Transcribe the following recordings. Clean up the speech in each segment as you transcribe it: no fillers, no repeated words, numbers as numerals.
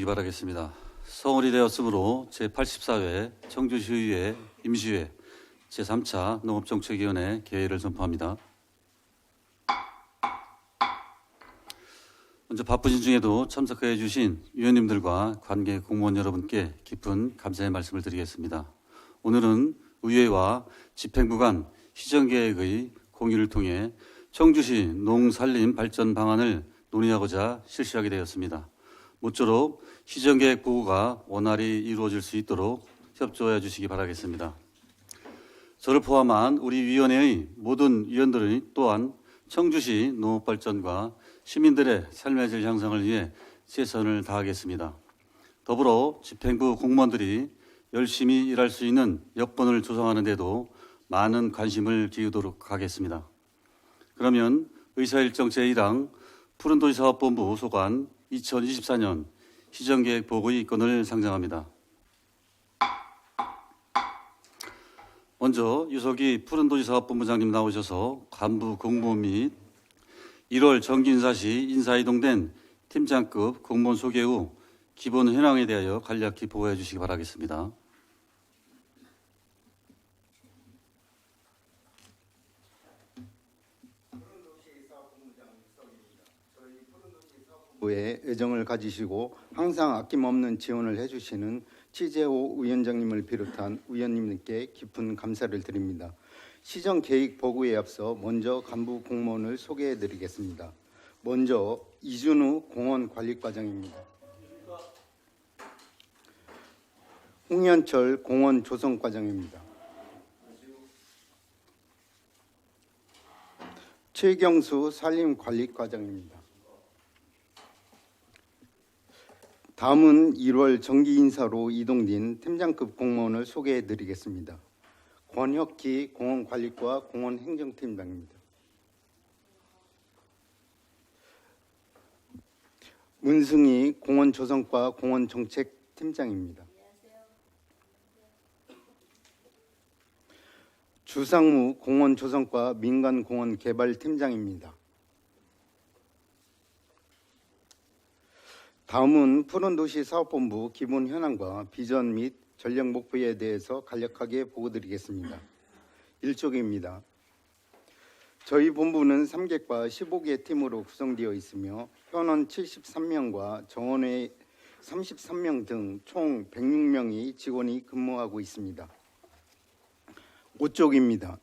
바라겠습니다. 성월이 되었으므로 제84회 청주시의회 임시회 제3차 농업정책위원회 개회를 선포합니다. 먼저 바쁘신 중에도 참석해 주신 위원님들과 관계 공무원 여러분께 깊은 감사의 말씀을 드리겠습니다. 오늘은 의회와 집행부 간 시정계획의 공유를 통해 청주시 농산림 발전 방안을 논의하고자 실시하게 되었습니다. 모쪼록 시정계획 보고가 원활히 이루어질 수 있도록 협조해 주시기 바라겠습니다. 저를 포함한 우리 위원회의 모든 위원들의 또한 청주시 농업발전과 시민들의 삶의 질 향상을 위해 최선을 다하겠습니다. 더불어 집행부 공무원들이 열심히 일할 수 있는 여건을 조성하는 데도 많은 관심을 기울이도록 하겠습니다. 그러면 의사일정 제1항 푸른도시사업본부 소관 2024년 시정계획 보고의 건을 상정합니다. 먼저 유석희 푸른도시사업본부장님 나오셔서 간부 공무원 및 1월 정기인사 시 인사이동된 팀장급 공무원 소개 후 기본 현황에 대하여 간략히 보고해 주시기 바라겠습니다. 에 애정을 가지시고 항상 아낌없는 지원을 해주시는 치재호 위원장님을 비롯한 위원님께 깊은 감사를 드립니다. 시정계획 보고에 앞서 먼저 간부 공무원을 소개해드리겠습니다. 먼저 이준우 공원관리과장입니다. 홍현철 공원조성과장입니다. 최경수 산림관리과장입니다. 다음은 1월 정기인사로 이동된 팀장급 공무원을 소개해드리겠습니다. 권혁기 공원관리과 공원행정팀장입니다. 문승희 공원조성과 공원정책팀장입니다. 주상무 공원조성과 민간공원개발팀장입니다. 다음은 푸른도시사업본부 기본 현황과 비전 및 전략 목표에 대해서 간략하게 보고드리겠습니다. 1쪽입니다. 저희 본부는 3개과 15개 팀으로 구성되어 있으며 현원 73명과 정원회 33명 등 총 106명의 직원이 근무하고 있습니다. 5쪽입니다.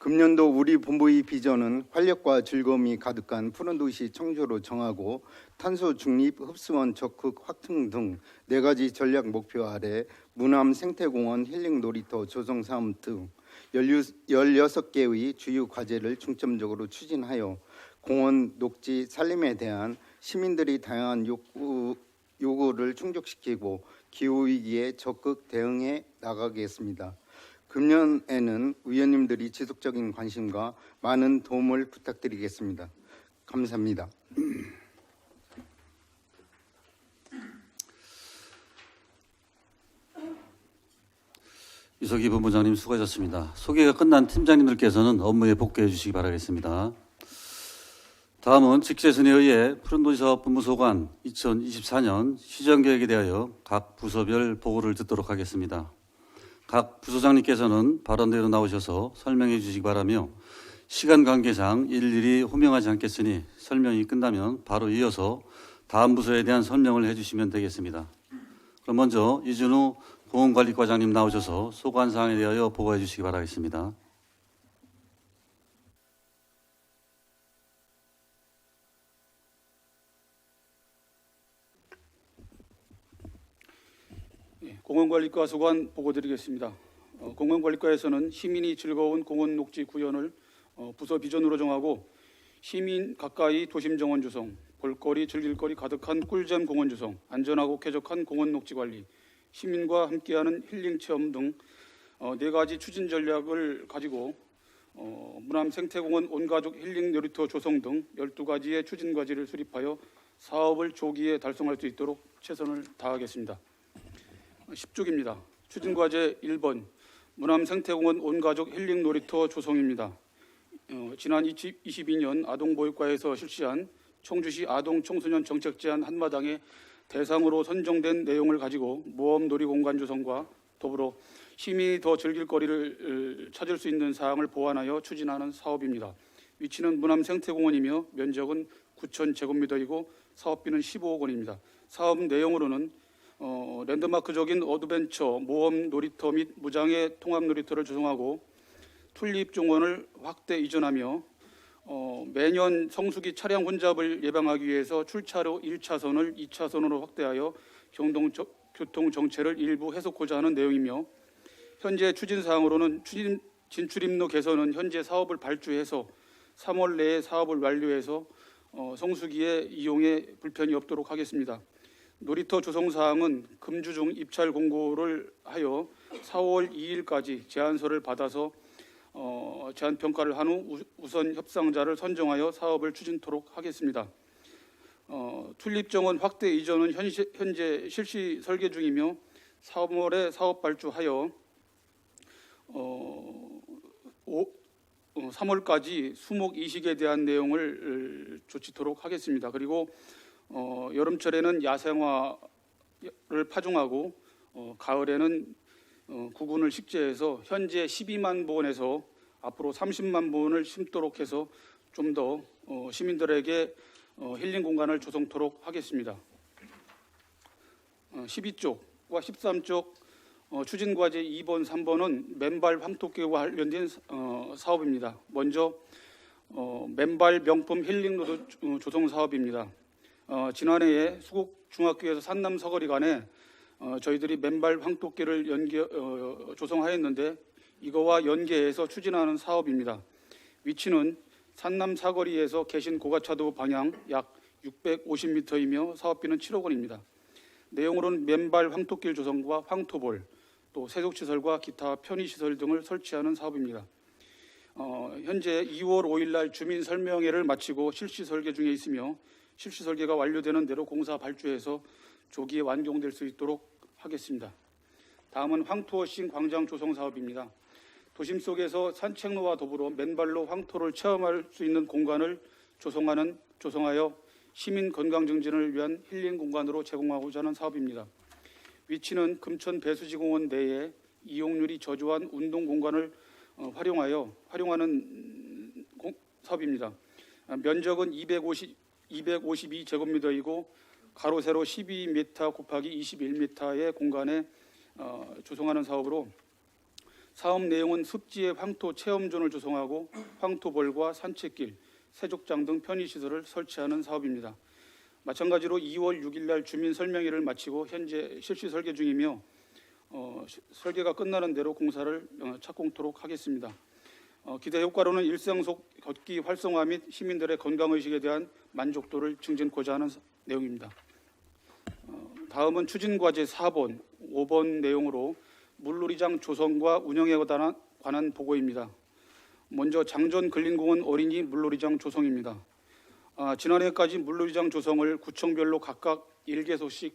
금년도 우리 본부의 비전은 활력과 즐거움이 가득한 푸른도시 청주로 정하고 탄소 중립, 흡수원 적극 확충 등 4가지 전략 목표 아래 문암 생태공원 힐링 놀이터 조성 사업 등 16개의 주요 과제를 중점적으로 추진하여 공원, 녹지, 산림에 대한 시민들의 다양한 요구를 충족시키고 기후위기에 적극 대응해 나가겠습니다. 금년에는 위원님들이 지속적인 관심과 많은 도움을 부탁드리겠습니다. 감사합니다. 유석희 본부장님 수고하셨습니다. 소개가 끝난 팀장님들께서는 업무에 복귀해 주시기 바라겠습니다. 다음은 직제순에 의해 푸른도시사업본부 소관 2024년 시정계획에 대하여 각 부서별 보고를 듣도록 하겠습니다. 각 부서장님께서는 발언대로 나오셔서 설명해 주시기 바라며 시간 관계상 일일이 호명하지 않겠으니 설명이 끝나면 바로 이어서 다음 부서에 대한 설명을 해 주시면 되겠습니다. 그럼 먼저 이준우 공원관리과장님 나오셔서 소관사항에 대하여 보고해 주시기 바라겠습니다. 공원관리과 소관 보고드리겠습니다. 공원관리과에서는 시민이 즐거운 공원 녹지 구현을 부서 비전으로 정하고 시민 가까이 도심 정원 조성, 볼거리 즐길거리 가득한 꿀잼 공원 조성, 안전하고 쾌적한 공원 녹지 관리, 시민과 함께하는 힐링 체험 등 4가지 추진 전략을 가지고 문암 생태공원 온가족 힐링 놀이터 조성 등 12가지의 추진 과제를 수립하여 사업을 조기에 달성할 수 있도록 최선을 다하겠습니다. 10쪽입니다. 추진과제 1번 문암 생태공원 온가족 힐링 놀이터 조성입니다. 지난 2022년 아동보육과에서 실시한 청주시 아동 청소년 정책 제안 한마당에 대상으로 선정된 내용을 가지고 모험 놀이공간 조성과 더불어 시민이 더 즐길 거리를 찾을 수 있는 사항을 보완하여 추진하는 사업입니다. 위치는 문암 생태공원이며 면적은 9,000제곱미터이고 사업비는 15억 원입니다. 사업 내용으로는 랜드마크적인 어드벤처 모험 놀이터 및 무장애 통합 놀이터를 조성하고 튤립 정원을 확대 이전하며 매년 성수기 차량 혼잡을 예방하기 위해서 출차로 1차선을 2차선으로 확대하여 교통 정체를 일부 해소하고자 하는 내용이며 현재 추진 사항으로는 진출입로 개선은 현재 사업을 발주해서 3월 내에 사업을 완료해서 성수기에 이용에 불편이 없도록 하겠습니다. 놀이터 조성 사항은 금주 중 입찰 공고를 하여 4월 2일까지 제안서를 받아서 제안 평가를 한 후 우선 협상자를 선정하여 사업을 추진토록 하겠습니다. 튤립 정원 확대 이전은 현재 실시 설계 중이며 3월에 사업 발주하여 3월까지 수목 이식에 대한 내용을 조치토록 하겠습니다. 그리고 여름철에는 야생화를 파종하고 가을에는 구근을 식재해서 현재 12만 본에서 앞으로 30만 본을 심도록 해서 좀 더 시민들에게 힐링 공간을 조성토록 하겠습니다. 12쪽과 13쪽 추진과제 2번, 3번은 맨발 황토끼와 관련된 사업입니다. 먼저 맨발 명품 힐링 로드 조성 사업입니다. 지난해에 수국 중학교에서 산남 서거리 간에 저희들이 맨발 황토끼를 조성하였는데 이거와 연계해서 추진하는 사업입니다. 위치는 산남 사거리에서 개신 고가차도 방향 약 650m이며 사업비는 7억 원입니다. 내용으로는 맨발 황토길 조성과 황토볼, 또 세족시설과 기타 편의시설 등을 설치하는 사업입니다. 현재 2월 5일 날 주민 설명회를 마치고 실시 설계 중에 있으며 실시 설계가 완료되는 대로 공사 발주해서 조기에 완공될 수 있도록 하겠습니다. 다음은 황토워싱 광장 조성 사업입니다. 도심 속에서 산책로와 더불어 맨발로 황토를 체험할 수 있는 공간을 조성하여 시민 건강 증진을 위한 힐링 공간으로 제공하고자 하는 사업입니다. 위치는 금천 배수지공원 내에 이용률이 저조한 운동 공간을 활용하는 사업입니다. 면적은 252제곱미터이고 가로 세로 12m 곱하기 21m의 공간에 조성하는 사업으로 사업 내용은 습지의 황토 체험존을 조성하고 황토볼과 산책길, 세족장 등 편의시설을 설치하는 사업입니다. 마찬가지로 2월 6일 날 주민 설명회를 마치고 현재 실시 설계 중이며 설계가 끝나는 대로 공사를 착공토록 하겠습니다. 기대 효과로는 일상 속 걷기 활성화 및 시민들의 건강의식에 대한 만족도를 증진하고자 하는 내용입니다. 다음은 추진과제 4번, 5번 내용으로 물놀이장 조성과 운영에 관한 보고입니다. 먼저 장전 근린공원 어린이 물놀이장 조성입니다. 지난해까지 물놀이장 조성을 구청별로 각각 1개소씩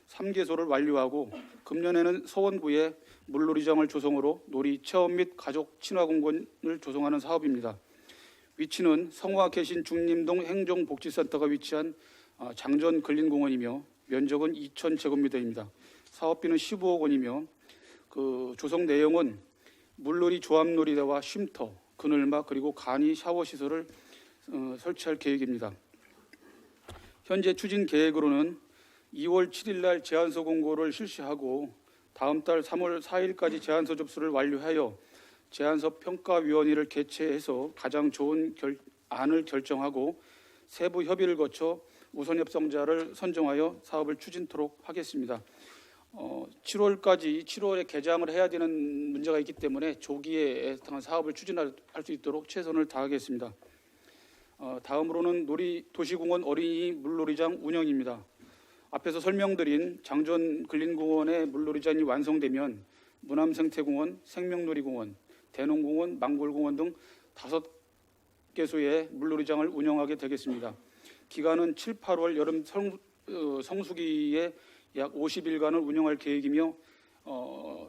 3개소를 완료하고 금년에는 서원구에 물놀이장을 조성으로 놀이 체험 및 가족 친화공간을 조성하는 사업입니다. 위치는 성화 개신 중림동 행정복지센터가 위치한 장전 근린공원이며 면적은 2,000제곱미터입니다. 사업비는 15억 원이며 그 조성 내용은 물놀이 조합놀이대와 쉼터, 그늘막 그리고 간이 샤워 시설을 설치할 계획입니다. 현재 추진 계획으로는 2월 7일 날 제안서 공고를 실시하고 다음 달 3월 4일까지 제안서 접수를 완료하여 제안서 평가위원회를 개최해서 가장 좋은 안을 결정하고 세부 협의를 거쳐 우선 협상자를 선정하여 사업을 추진토록 하겠습니다. 7월에 개장을 해야 되는 문제가 있기 때문에 조기에 사업을 추진할 수 있도록 최선을 다하겠습니다. 다음으로는 도시공원 어린이 물놀이장 운영입니다. 앞에서 설명드린 장전 근린공원의 물놀이장이 완성되면 문암생태공원, 생명놀이공원, 대농공원, 망골공원 등 5개소의 물놀이장을 운영하게 되겠습니다. 기간은 7, 8월 여름 성수기에 약 50일간을 운영할 계획이며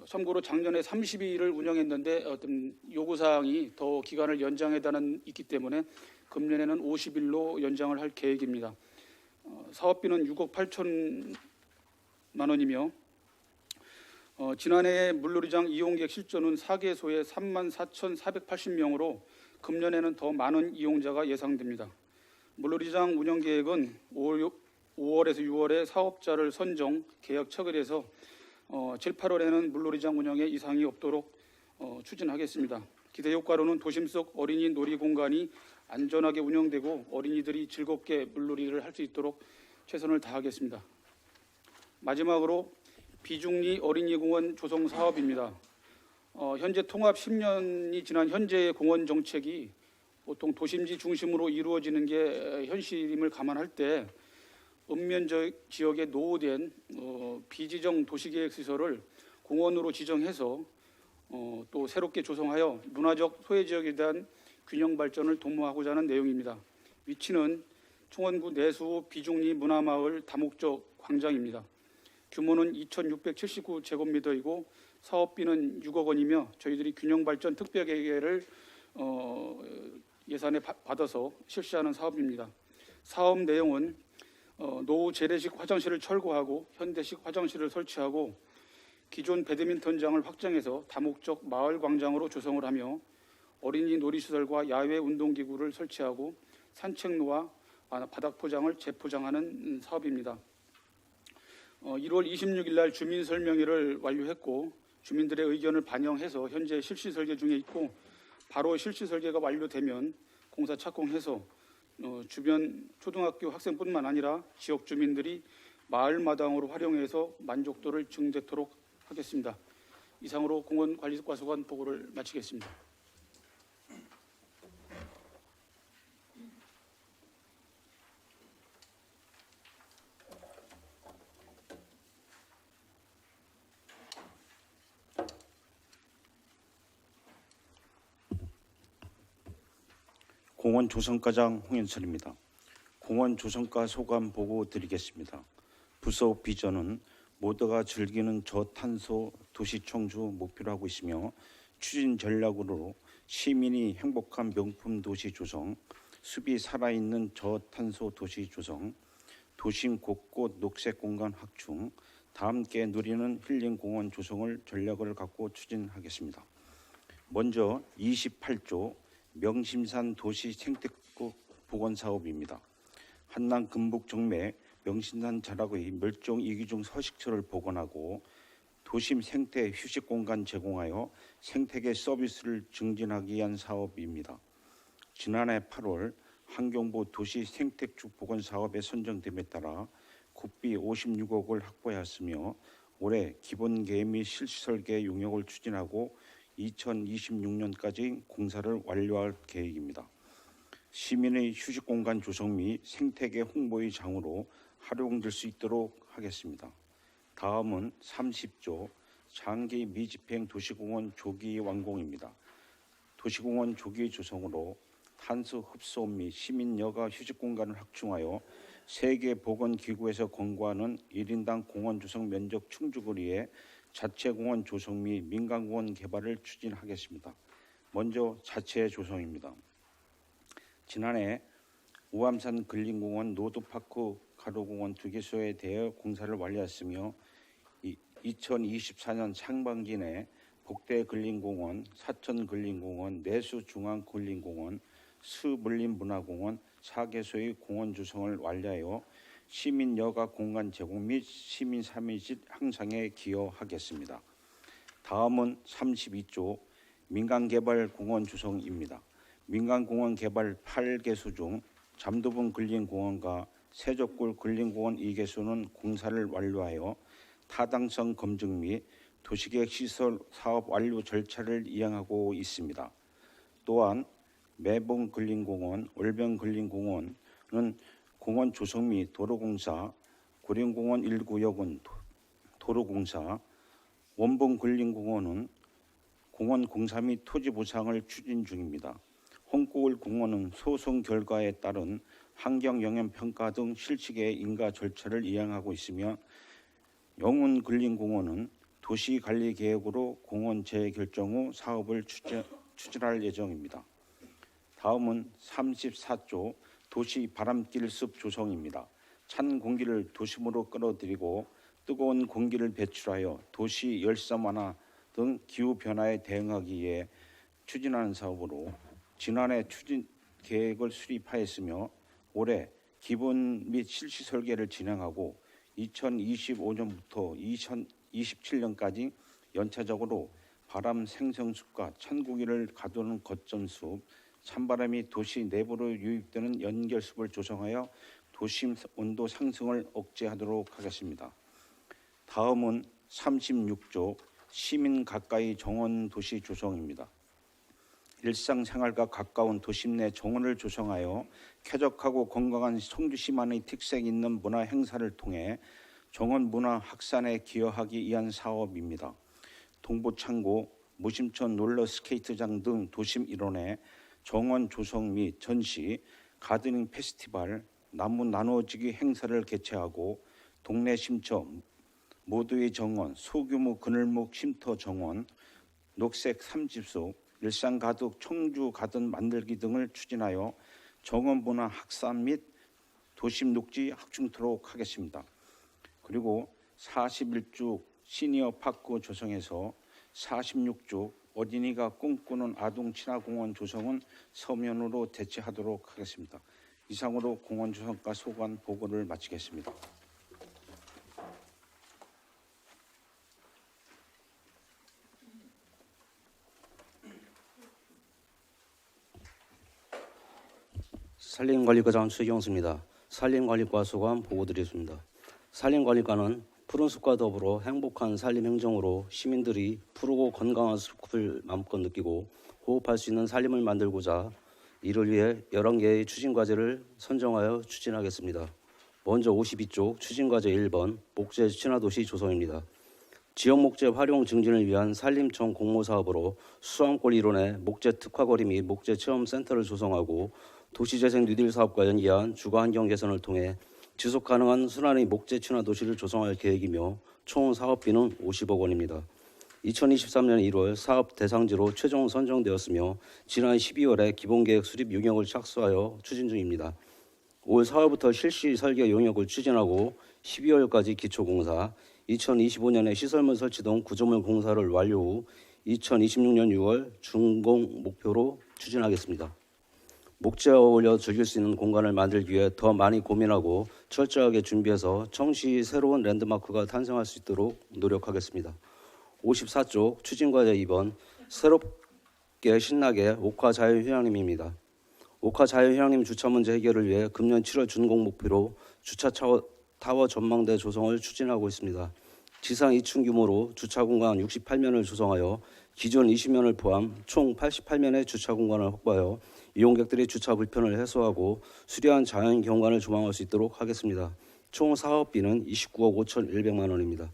참고로 작년에 30일을 운영했는데 어떤 요구사항이 더 기간을 연장해달라는 있기 때문에 금년에는 50일로 연장을 할 계획입니다. 사업비는 6억 원이며 지난해 물놀이장 이용객 실전은 4개소에 34,480명으로 금년에는 더 많은 이용자가 예상됩니다. 물놀이장 운영 계획은 5월에서 6월에 사업자를 선정, 계약 체결해서 7, 8월에는 물놀이장 운영에 이상이 없도록 추진하겠습니다. 기대 효과로는 도심 속 어린이 놀이 공간이 안전하게 운영되고 어린이들이 즐겁게 물놀이를 할 수 있도록 최선을 다하겠습니다. 마지막으로 비중리 어린이공원 조성 사업입니다. 현재 통합 10년이 지난 현재의 공원 정책이 보통 도심지 중심으로 이루어지는 게 현실임을 감안할 때 읍면 지역에 노후된 비지정 도시계획 시설을 공원으로 지정해서 또 새롭게 조성하여 문화적 소외 지역에 대한 균형 발전을 도모하고자 하는 내용입니다. 위치는 청원구 내수 비중리 문화마을 다목적 광장입니다. 규모는 2,679제곱미터이고 사업비는 6억 원이며 저희들이 균형 발전 특별계획을 예산에 받아서 실시하는 사업입니다. 사업 내용은 노후 재래식 화장실을 철거하고 현대식 화장실을 설치하고 기존 배드민턴장을 확장해서 다목적 마을 광장으로 조성을 하며 어린이 놀이시설과 야외 운동기구를 설치하고 산책로와 바닥 포장을 재포장하는 사업입니다. 1월 26일 날 주민 설명회를 완료했고 주민들의 의견을 반영해서 현재 실시 설계 중에 있고 바로 실시 설계가 완료되면 공사 착공해서 주변 초등학교 학생뿐만 아니라 지역 주민들이 마을마당으로 활용해서 만족도를 증대토록 하겠습니다. 이상으로 공원관리과수관 보고를 마치겠습니다. 공원 조성과장 홍현철입니다. 공원 조성과 소감 보고 드리겠습니다. 부서 비전은 모두가 즐기는 저탄소 도시 청주 목표로 하고 있으며 추진 전략으로 시민이 행복한 명품 도시 조성, 숲이 살아있는 저탄소 도시 조성, 도심 곳곳 녹색 공간 확충, 다 함께 누리는 힐링 공원 조성을 전략을 갖고 추진하겠습니다. 먼저 28조 명심산 도시 생태국 복원 사업입니다. 한남 금북 정매 명신산 자락의 멸종 위기종 서식처를 복원하고 도심 생태 휴식 공간 제공하여 생태계 서비스를 증진하기 위한 사업입니다. 지난해 8월 환경부 도시 생태축 복원 사업에 선정됨에 따라 국비 56억을 확보하였으며 올해 기본 계획 및 실시 설계 용역을 추진하고 2026년까지 공사를 완료할 계획입니다. 시민의 휴식 공간 조성 및 생태계 홍보의 장으로 활용될 수 있도록 하겠습니다. 다음은 30조 장기 미집행 도시공원 조기 완공입니다. 도시공원 조기 조성으로 탄소 흡수원 및 시민 여가 휴식 공간을 확충하여 세계 보건기구에서 권고하는 1인당 공원 조성 면적 충족을 위해 자체 공원 조성 및 민간공원 개발을 추진하겠습니다. 먼저 자체 조성입니다. 지난해 우암산 근린공원, 노도파크 가로공원 2개소에 대해 공사를 완료했으며 2024년 상반기 내 복대 근린공원, 사천 근린공원, 내수 중앙 근린공원, 수물림문화공원 4개소의 공원 조성을 완료하여 시민 여가 공간 제공 및 시민 삶의질 향상에 기여하겠습니다. 다음은 32조 민간개발 공원 조성입니다. 민간공원 개발 8개소 중 잠도분 근린공원과 세적골 근린공원 2개소는 공사를 완료하여 타당성 검증 및 도시계획 시설 사업 완료 절차를 이행하고 있습니다. 또한 매봉 근린공원, 올병 근린공원은 공원 조성 및 도로공사, 고령공원 1구역은 도로공사, 원봉 근린공원은 공원 공사 및 토지 보상을 추진 중입니다. 홍고을 공원은 소송 결과에 따른 환경영향평가 등 실시계 인가 절차를 이행하고 있으며 영운 근린공원은 도시관리계획으로 공원 재결정 후 사업을 추진할 예정입니다. 다음은 34조 도시 바람길 숲 조성입니다. 찬 공기를 도심으로 끌어들이고 뜨거운 공기를 배출하여 도시 열섬 완화 등 기후 변화에 대응하기 위해 추진하는 사업으로 지난해 추진 계획을 수립하였으며 올해 기본 및 실시 설계를 진행하고 2025년부터 2027년까지 연차적으로 바람 생성숲과 찬고기를 가두는 거점숲, 찬바람이 도시 내부로 유입되는 연결숲을 조성하여 도심 온도 상승을 억제하도록 하겠습니다. 다음은 36조 시민 가까이 정원 도시 조성입니다. 일상생활과 가까운 도심 내 정원을 조성하여 쾌적하고 건강한 청주시만의 특색 있는 문화 행사를 통해 정원 문화 확산에 기여하기 위한 사업입니다. 동보창고, 무심천 롤러스케이트장 등 도심 일원에 정원 조성 및 전시, 가드닝 페스티벌, 나무 나누어지기 행사를 개최하고 동네 쉼터, 모두의 정원, 소규모 그늘목 쉼터 정원, 녹색 삼집소, 일상 가득 청주 가든 만들기 등을 추진하여 정원 문화 확산 및 도심 녹지 확충토록 하겠습니다. 그리고 41조 시니어 파크 조성에서 46조 어린이가 꿈꾸는 아동 친화공원 조성은 서면으로 대체하도록 하겠습니다. 이상으로 공원 조성과 소관 보고를 마치겠습니다. 산림관리과장 최경수입니다. 산림관리과 소관 보고드리겠습니다. 산림관리과는 푸른 숲과 더불어 행복한 산림행정으로 시민들이 푸르고 건강한 숲을 마음껏 느끼고 호흡할 수 있는 산림을 만들고자 이를 위해 11개의 추진과제를 선정하여 추진하겠습니다. 먼저 52쪽 추진과제 1번 목재 친화도시 조성입니다. 지역 목재 활용 증진을 위한 산림청 공모사업으로 수왕골 일원에 목재 특화거리 및 목재 체험센터를 조성하고 도시재생 뉴딜 사업과 연계한 주거환경 개선을 통해 지속가능한 순환의 목재 친화 도시를 조성할 계획이며 총 사업비는 50억 원입니다. 2023년 1월 사업 대상지로 최종 선정되었으며 지난 12월에 기본계획 수립 용역을 착수하여 추진 중입니다. 올 4월부터 실시 설계 용역을 추진하고 12월까지 기초공사, 2025년에 시설물 설치 등 구조물 공사를 완료 후 2026년 6월 준공 목표로 추진하겠습니다. 목재와 어울려 즐길 수 있는 공간을 만들기 위해 더 많이 고민하고 철저하게 준비해서 청시 새로운 랜드마크가 탄생할 수 있도록 노력하겠습니다. 54쪽 추진과제 2번 새롭게 신나게 옥화 자유휴양림입니다. 옥화 자유휴양림 주차 문제 해결을 위해 금년 7월 준공 목표로 주차 타워 전망대 조성을 추진하고 있습니다. 지상 2층 규모로 주차 공간 68면을 조성하여 기존 20면을 포함 총 88면의 주차 공간을 확보하여 이용객들의 주차 불편을 해소하고 수려한 자연 경관을 조망할 수 있도록 하겠습니다. 총 사업비는 29억 5,100만 원입니다.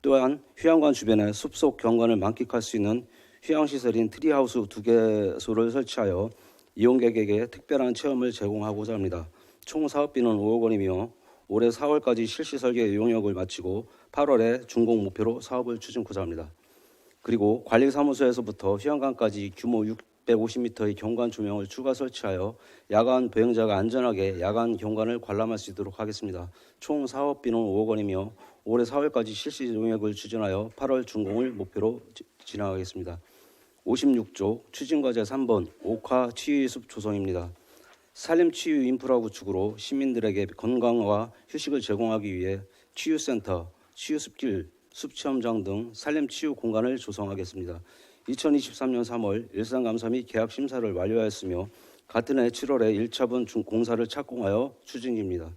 또한 휴양관 주변에 숲속 경관을 만끽할 수 있는 휴양시설인 트리하우스 2개소를 설치하여 이용객에게 특별한 체험을 제공하고자 합니다. 총 사업비는 5억 원이며 올해 4월까지 실시 설계 용역을 마치고 8월에 준공 목표로 사업을 추진하고자 합니다. 그리고 관리사무소에서부터 휴양관까지 규모 650m의 경관 조명을 추가 설치하여 야간 보행자가 안전하게 야간 경관을 관람할 수 있도록 하겠습니다. 총 사업비는 5억 원이며 올해 4월까지 실시 용역을 추진하여 8월 준공을 목표로 진행하겠습니다. 56조 추진과제 3번 옥화 치유숲 조성입니다. 산림치유 인프라 구축으로 시민들에게 건강과 휴식을 제공하기 위해 치유센터, 치유숲길, 숲체험장 등 산림치유 공간을 조성하겠습니다. 2023년 3월 일상감사 및 계약 심사를 완료하였으며 같은 해 7월에 1차분 공사를 착공하여 추진 중입니다.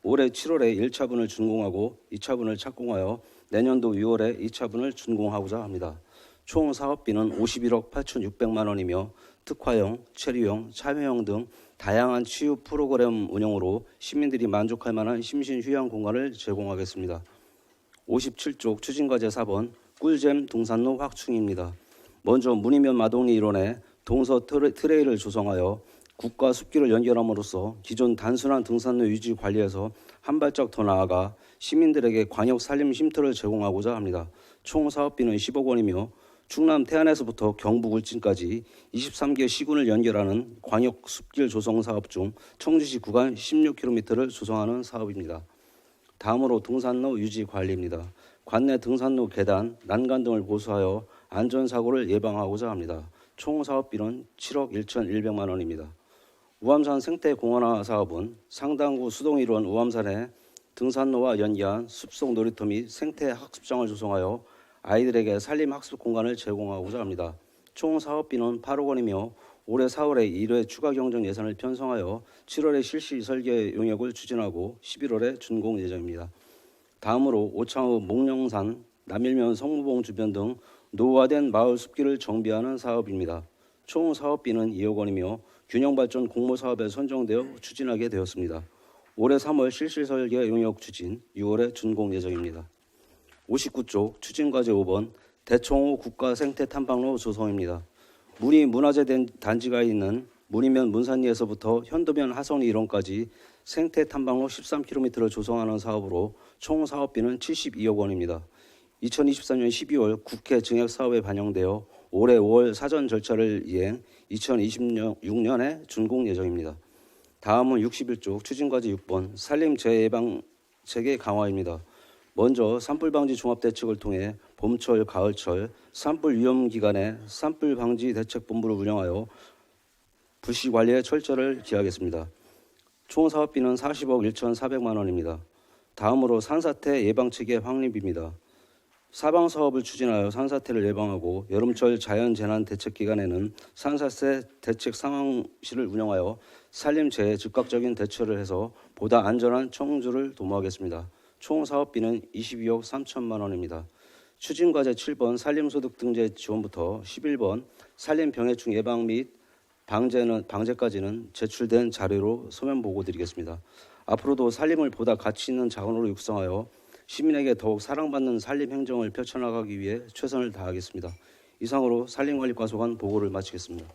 올해 7월에 1차분을 준공하고 2차분을 착공하여 내년도 6월에 2차분을 준공하고자 합니다. 총 사업비는 51억 8,600만 원이며 특화형, 체류형, 참여형 등 다양한 치유 프로그램 운영으로 시민들이 만족할 만한 심신 휴양 공간을 제공하겠습니다. 57쪽 추진과제 4번 꿀잼 등산로 확충입니다. 먼저 문이면 마동리 일원에 동서 트레일을 조성하여 국가 숲길을 연결함으로써 기존 단순한 등산로 유지 관리에서 한 발짝 더 나아가 시민들에게 광역 산림 쉼터를 제공하고자 합니다. 총 사업비는 10억 원이며 충남 태안에서부터 경북 울진까지 23개 시군을 연결하는 광역 숲길 조성 사업 중 청주시 구간 16km를 조성하는 사업입니다. 다음으로 등산로 유지 관리입니다. 관내 등산로 계단, 난간 등을 보수하여 안전사고를 예방하고자 합니다. 총 사업비는 7억 1,100만 원입니다. 우암산 생태공원화 사업은 상당구 수동이루원 우암산에 등산로와 연계한 숲속 놀이터 및 생태학습장을 조성하여 아이들에게 산림학습 공간을 제공하고자 합니다. 총 사업비는 8억 원이며 올해 4월에 1회 추가 경정 예산을 편성하여 7월에 실시 설계 용역을 추진하고 11월에 준공 예정입니다. 다음으로 오창읍 목령산, 남일면 성무봉 주변 등 노후화된 마을 숲길을 정비하는 사업입니다. 총 사업비는 2억 원이며 균형발전 공모사업에 선정되어 추진하게 되었습니다. 올해 3월 실시 설계 용역 추진, 6월에 준공 예정입니다. 59쪽 추진과제 5번 대청호 국가생태탐방로 조성입니다. 문이 문화재 단지가 있는 문이면 문산리에서부터 현도면 하성리 일원까지 생태탐방로 13km를 조성하는 사업으로 총 사업비는 72억 원입니다. 2023년 12월 국회 증액 사업에 반영되어 올해 5월 사전 절차를 이행 2026년에 준공 예정입니다. 다음은 61쪽 추진과제 6번 산림 재해방 체계 강화입니다. 먼저 산불 방지 종합대책을 통해 봄철, 가을철 산불 위험 기간에 산불 방지 대책본부를 운영하여 불씨 관리에 철저를 기하겠습니다. 총 사업비는 40억 1,400만 원입니다. 다음으로 산사태 예방체계 확립입니다. 사방 사업을 추진하여 산사태를 예방하고 여름철 자연재난 대책 기간에는 산사태 대책 상황실을 운영하여 산림재해 즉각적인 대처를 해서 보다 안전한 청주를 도모하겠습니다. 총 사업비는 22억 3천만 원입니다. 추진과제 7번 산림소득등재 지원부터 11번 산림병해충 예방 및 방제까지는 제출된 자료로 서면 보고 드리겠습니다. 앞으로도 산림을 보다 가치 있는 자원으로 육성하여 시민에게 더욱 사랑받는 산림 행정을 펼쳐나가기 위해 최선을 다하겠습니다. 이상으로 산림관리과소관 보고를 마치겠습니다.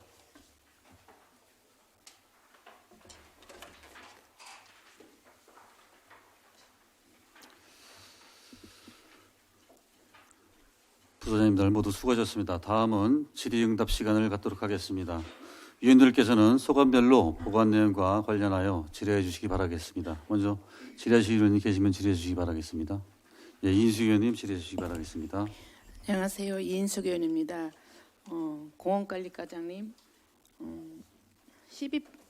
부서장님들 모두 수고하셨습니다. 다음은 질의응답 시간을 갖도록 하겠습니다. 위원들께서는 소관별로 보관 내용과 관련하여 질의해 주시기 바라겠습니다. 먼저 질의하실 의원님 계시면 질의해 주시기 바라겠습니다. 예, 이인숙 의원님 질의해 주시기 바라겠습니다. 안녕하세요. 이인숙 의원입니다. 공원관리과장님,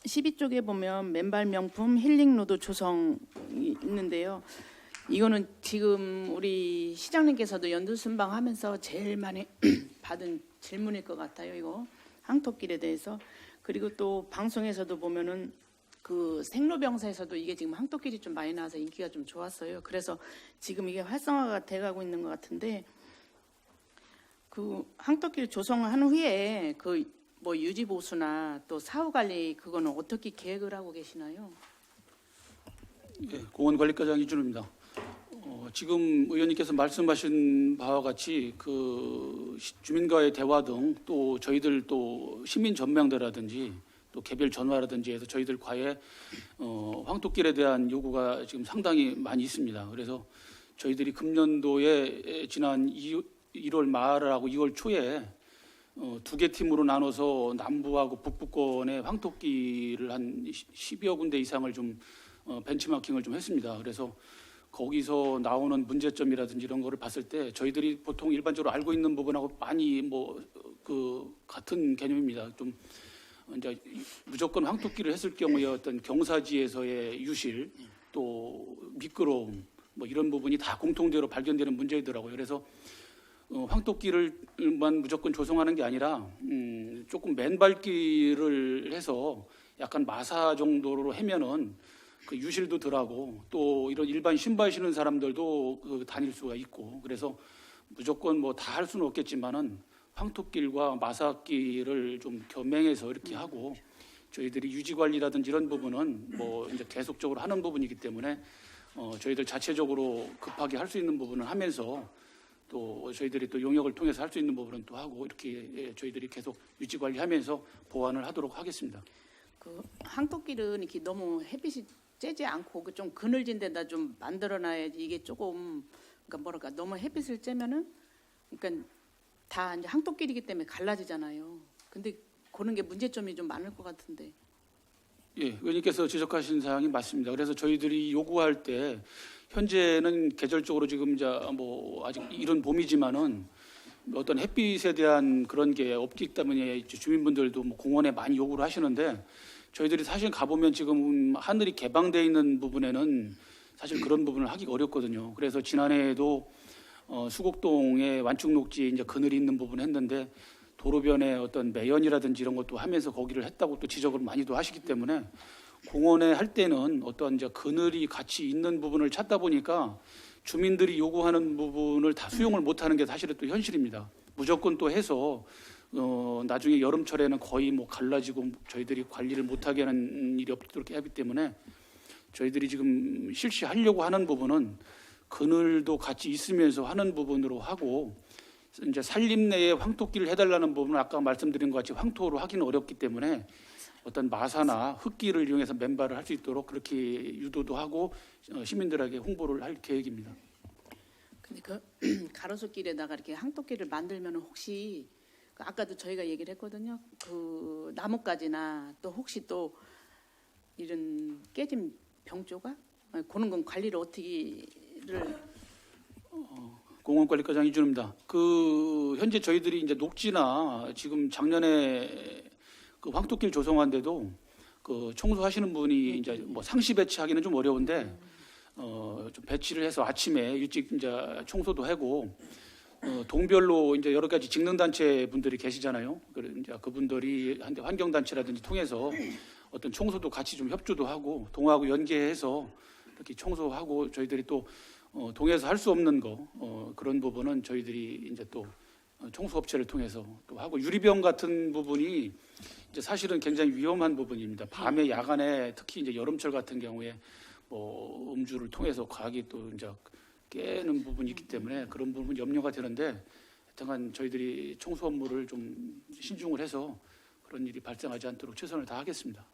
12쪽에 보면 맨발 명품 힐링로드 조성이 있는데요. 이거는 지금 우리 시장님께서도 연두순방하면서 제일 많이 받은 질문일 것 같아요. 이거 항토길에 대해서. 그리고 또 방송에서도 보면은 그 생로병사에서도 이게 지금 항토길이 좀 많이 나와서 인기가 좀 좋았어요. 그래서 지금 이게 활성화가 돼가고 있는 것 같은데 그 항토길 조성한 후에 그 뭐 유지 보수나 또 사후 관리 그거는 어떻게 계획을 하고 계시나요? 예, 공원관리과장 이준우입니다. 지금 의원님께서 말씀하신 바와 같이 그 주민과의 대화 등 또 저희들 또 시민 전망대라든지 또 개별 전화라든지 해서 저희들과의 황토길에 대한 요구가 지금 상당히 많이 있습니다. 그래서 저희들이 금년도에 지난 1월 말하고 2월 초에 두 개 팀으로 나눠서 남부하고 북부권의 황토길을 한 10여 군데 이상을 좀 벤치마킹을 좀 했습니다. 그래서 거기서 나오는 문제점이라든지 이런 거를 봤을 때 저희들이 보통 일반적으로 알고 있는 부분하고 많이 그 같은 개념입니다. 좀 이제 무조건 황토길을 했을 경우에 어떤 경사지에서의 유실 또 미끄러움 뭐 이런 부분이 다 공통적으로 발견되는 문제이더라고요. 그래서 황토길을만 무조건 조성하는 게 아니라 조금 맨발길을 해서 약간 마사 정도로 하면은 그 유실도 덜하고 또 이런 일반 신발 신는 사람들도 그 다닐 수가 있고 그래서 무조건 뭐 다 할 수는 없겠지만은 황토길과 마사길을 좀 겸행해서 이렇게 하고 저희들이 유지 관리라든지 이런 부분은 뭐 이제 계속적으로 하는 부분이기 때문에 저희들 자체적으로 급하게 할 수 있는 부분은 하면서 또 저희들이 또 용역을 통해서 할 수 있는 부분은 또 하고 이렇게 저희들이 계속 유지 관리하면서 보완을 하도록 하겠습니다. 그 항토길은 이렇게 너무 햇빛이 쬐지 않고 그 좀 그늘진 데다 좀 만들어놔야지 이게 조금 그러니까 뭐랄까 너무 햇빛을 쬐면은 그러니까 다 이제 항토길이기 때문에 갈라지잖아요. 근데 그런 게 문제점이 좀 많을 것 같은데. 예, 의원님께서 지적하신 사항이 맞습니다. 그래서 저희들이 요구할 때 현재는 계절적으로 지금 이제 뭐 아직 이른 봄이지만은 어떤 햇빛에 대한 그런 게 없기 때문에 이제 주민분들도 뭐 공원에 많이 요구를 하시는데 저희들이 사실 가보면 지금 하늘이 개방되어 있는 부분에는 사실 그런 부분을 하기가 어렵거든요. 그래서 지난해에도 수곡동에 완충녹지 이제 그늘이 있는 부분을 했는데 도로변에 어떤 매연이라든지 이런 것도 하면서 거기를 했다고 또 지적을 많이도 하시기 때문에 공원에 할 때는 어떤 이제 그늘이 같이 있는 부분을 찾다 보니까 주민들이 요구하는 부분을 다 수용을 못하는 게 사실은 또 현실입니다. 무조건 또 해서 나중에 여름철에는 거의 뭐 갈라지고 저희들이 관리를 못하게 하는 일이 없도록 하기 때문에 저희들이 지금 실시하려고 하는 부분은 그늘도 같이 있으면서 하는 부분으로 하고 이제 산림 내에 황토길을 해달라는 부분은 아까 말씀드린 것 같이 황토로 하기는 어렵기 때문에 어떤 마사나 흙길을 이용해서 맨발을 할 수 있도록 그렇게 유도도 하고 시민들에게 홍보를 할 계획입니다. 근데 그 가로수길에다가 이렇게 항토길을 만들면 혹시 그 아까도 저희가 얘기를 했거든요. 그 나뭇가지나 또 혹시 또 이런 깨진 병조각 그런 건 관리를 어떻게를 공원관리과장 이준입니다. 그 현재 저희들이 이제 녹지나 지금 작년에 그 황토길 조성한데도 그 청소하시는 분이 이제 뭐 상시 배치하기는 좀 어려운데 좀 배치를 해서 아침에 일찍 이제 청소도 하고 동별로 이제 여러 가지 직능단체 분들이 계시잖아요. 그래 이제 그분들이 한데 환경단체라든지 통해서 어떤 청소도 같이 좀 협조도 하고 동하고 연계해서 이렇게 청소하고 저희들이 또 동에서 할 수 없는 거 그런 부분은 저희들이 이제 또 청소업체를 통해서 또 하고 유리병 같은 부분이 이제 사실은 굉장히 위험한 부분입니다. 밤에 야간에 특히 이제 여름철 같은 경우에 뭐 음주를 통해서 과하게 또 이제 깨는 부분이 있기 때문에 그런 부분 염려가 되는데 하여튼 저희들이 청소 업무를 좀 신중을 해서 그런 일이 발생하지 않도록 최선을 다하겠습니다.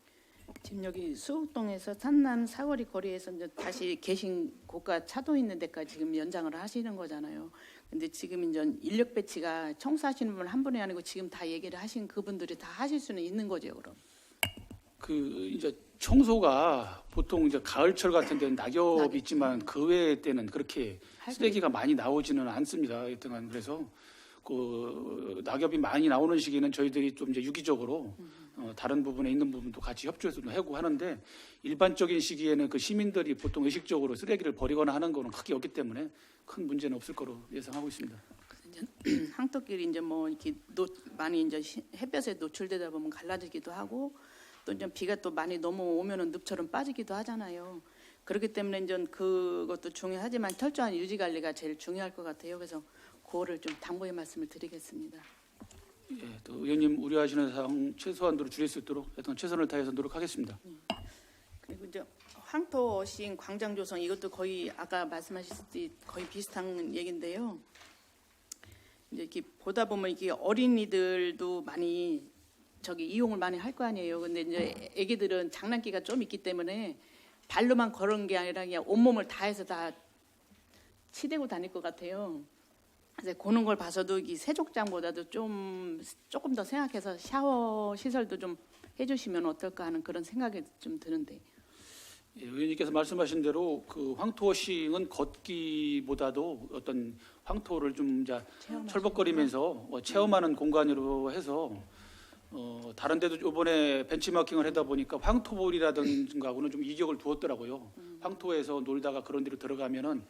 지금 여기 수곡동에서 산남 사거리 거리에서 이제 다시 계신 고가 차도 있는 데까지 지금 연장을 하시는 거잖아요. 근데 지금 이제 인력 배치가 청소하시는 분 한 분이 아니고 지금 다 얘기를 하신 그분들이 다 하실 수는 있는 거죠, 그럼? 그 이제 청소가 보통 이제 가을철 같은 데는 낙엽이 있지만 그 외의 때는 그렇게 쓰레기가 많이 나오지는 않습니다. 하여튼 그래서 그 낙엽이 많이 나오는 시기는 저희들이 좀 이제 유기적으로 다른 부분에 있는 부분도 같이 협조해서 하고 하는데 일반적인 시기에는 그 시민들이 보통 의식적으로 쓰레기를 버리거나 하는 거는 크게 없기 때문에 큰 문제는 없을 거로 예상하고 있습니다. 항토길이 이제 뭐 이렇게 많이 이제 햇볕에 노출되다 보면 갈라지기도 하고 또 이제 비가 또 많이 넘어오면은 늪처럼 빠지기도 하잖아요. 그렇기 때문에 이제 그것도 중요하지만 철저한 유지 관리가 제일 중요할 것 같아요. 그래서 그거를 좀 당부의 말씀을 드리겠습니다. 예, 또 의원님 우려하시는 사항 최소한으로 줄일 수 있도록 하여튼 최선을 다해서 노력하겠습니다. 그리고 이제 황토 시인 광장 조성 이것도 거의 아까 말씀하셨듯이 거의 비슷한 얘기인데요. 이제 이렇게 보다 보면 이게 어린이들도 많이 저기 이용을 많이 할 거 아니에요. 근데 이제 애기들은 장난기가 좀 있기 때문에 발로만 걸은 게 아니라 그냥 온몸을 다해서 다 치대고 다닐 것 같아요. 그래서 그런 걸 봐서도 이 세족장보다도 조금 더 생각해서 샤워 시설도 좀 해주시면 어떨까 하는 그런 생각이 좀 드는데. 예, 의원님께서 말씀하신 대로 그 황토워싱은 걷기보다도 어떤 황토를 좀 이제 철벅거리면서 체험하는 공간으로 해서 다른 데도 이번에 벤치마킹을 하다 보니까 황토볼이라든가하고는 좀 이격을 두었더라고요. 황토에서 놀다가 그런 데로 들어가면은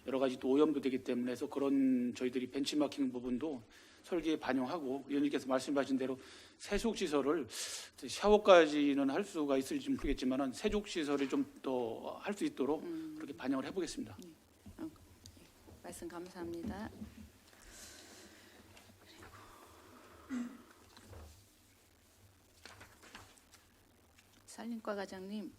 여러 가지 또 오염도 되기 때문에 해서 그런 저희들이 벤치마킹 부분도 설계에 반영하고 의원님께서 말씀하신 대로 세속 시설을 샤워까지는 할 수가 있을지 모르겠지만은 세족 시설을 좀 더 할 수 있도록 그렇게 반영을 해보겠습니다. 말씀 감사합니다. 산림과 과장님.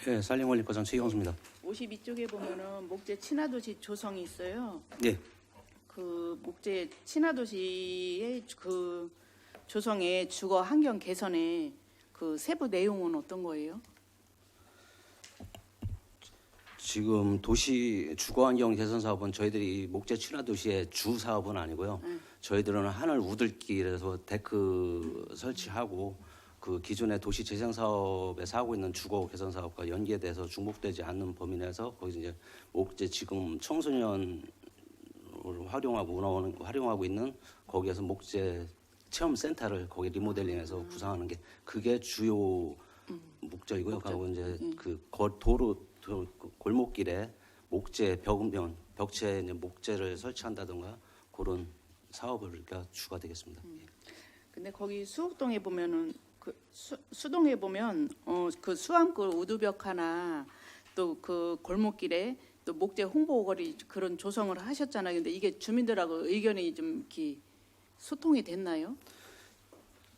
예, 산림관리과장 최경수입니다. 52쪽에 보면은 목재 친화도시 조성이 있어요. 예, 그 목재 친화도시의 그 조성의 주거 환경 개선에 그 세부 내용은 어떤 거예요? 지금 도시 주거환경 개선 사업은 저희들이 목재 친화도시의 주 사업은 아니고요. 저희들은 하늘 우들길에서 데크 설치하고 그 기존의 도시 재생 사업에서 하고 있는 주거 개선 사업과 연계돼서 중복되지 않는 범위 내에서 거기서 이제 목재 지금 청소년 활용하고 운영하는 활용하고 있는 거기에서 목재 체험 센터를 거기 리모델링해서 구상하는 게 그게 주요 목적이고요. 그리고 이제 그 골목길에 목재 벽체에 이제 목재를 설치한다든가 그런 사업을 우리가 주가 되겠습니다. 근데 거기 수옥동에 보면은 그 수동에 보면 그 수암골 우두벽 하나 또 그 골목길에 또 목재 홍보거리 그런 조성을 하셨잖아요. 근데 이게 주민들하고 의견이 좀 이렇게 소통이 됐나요?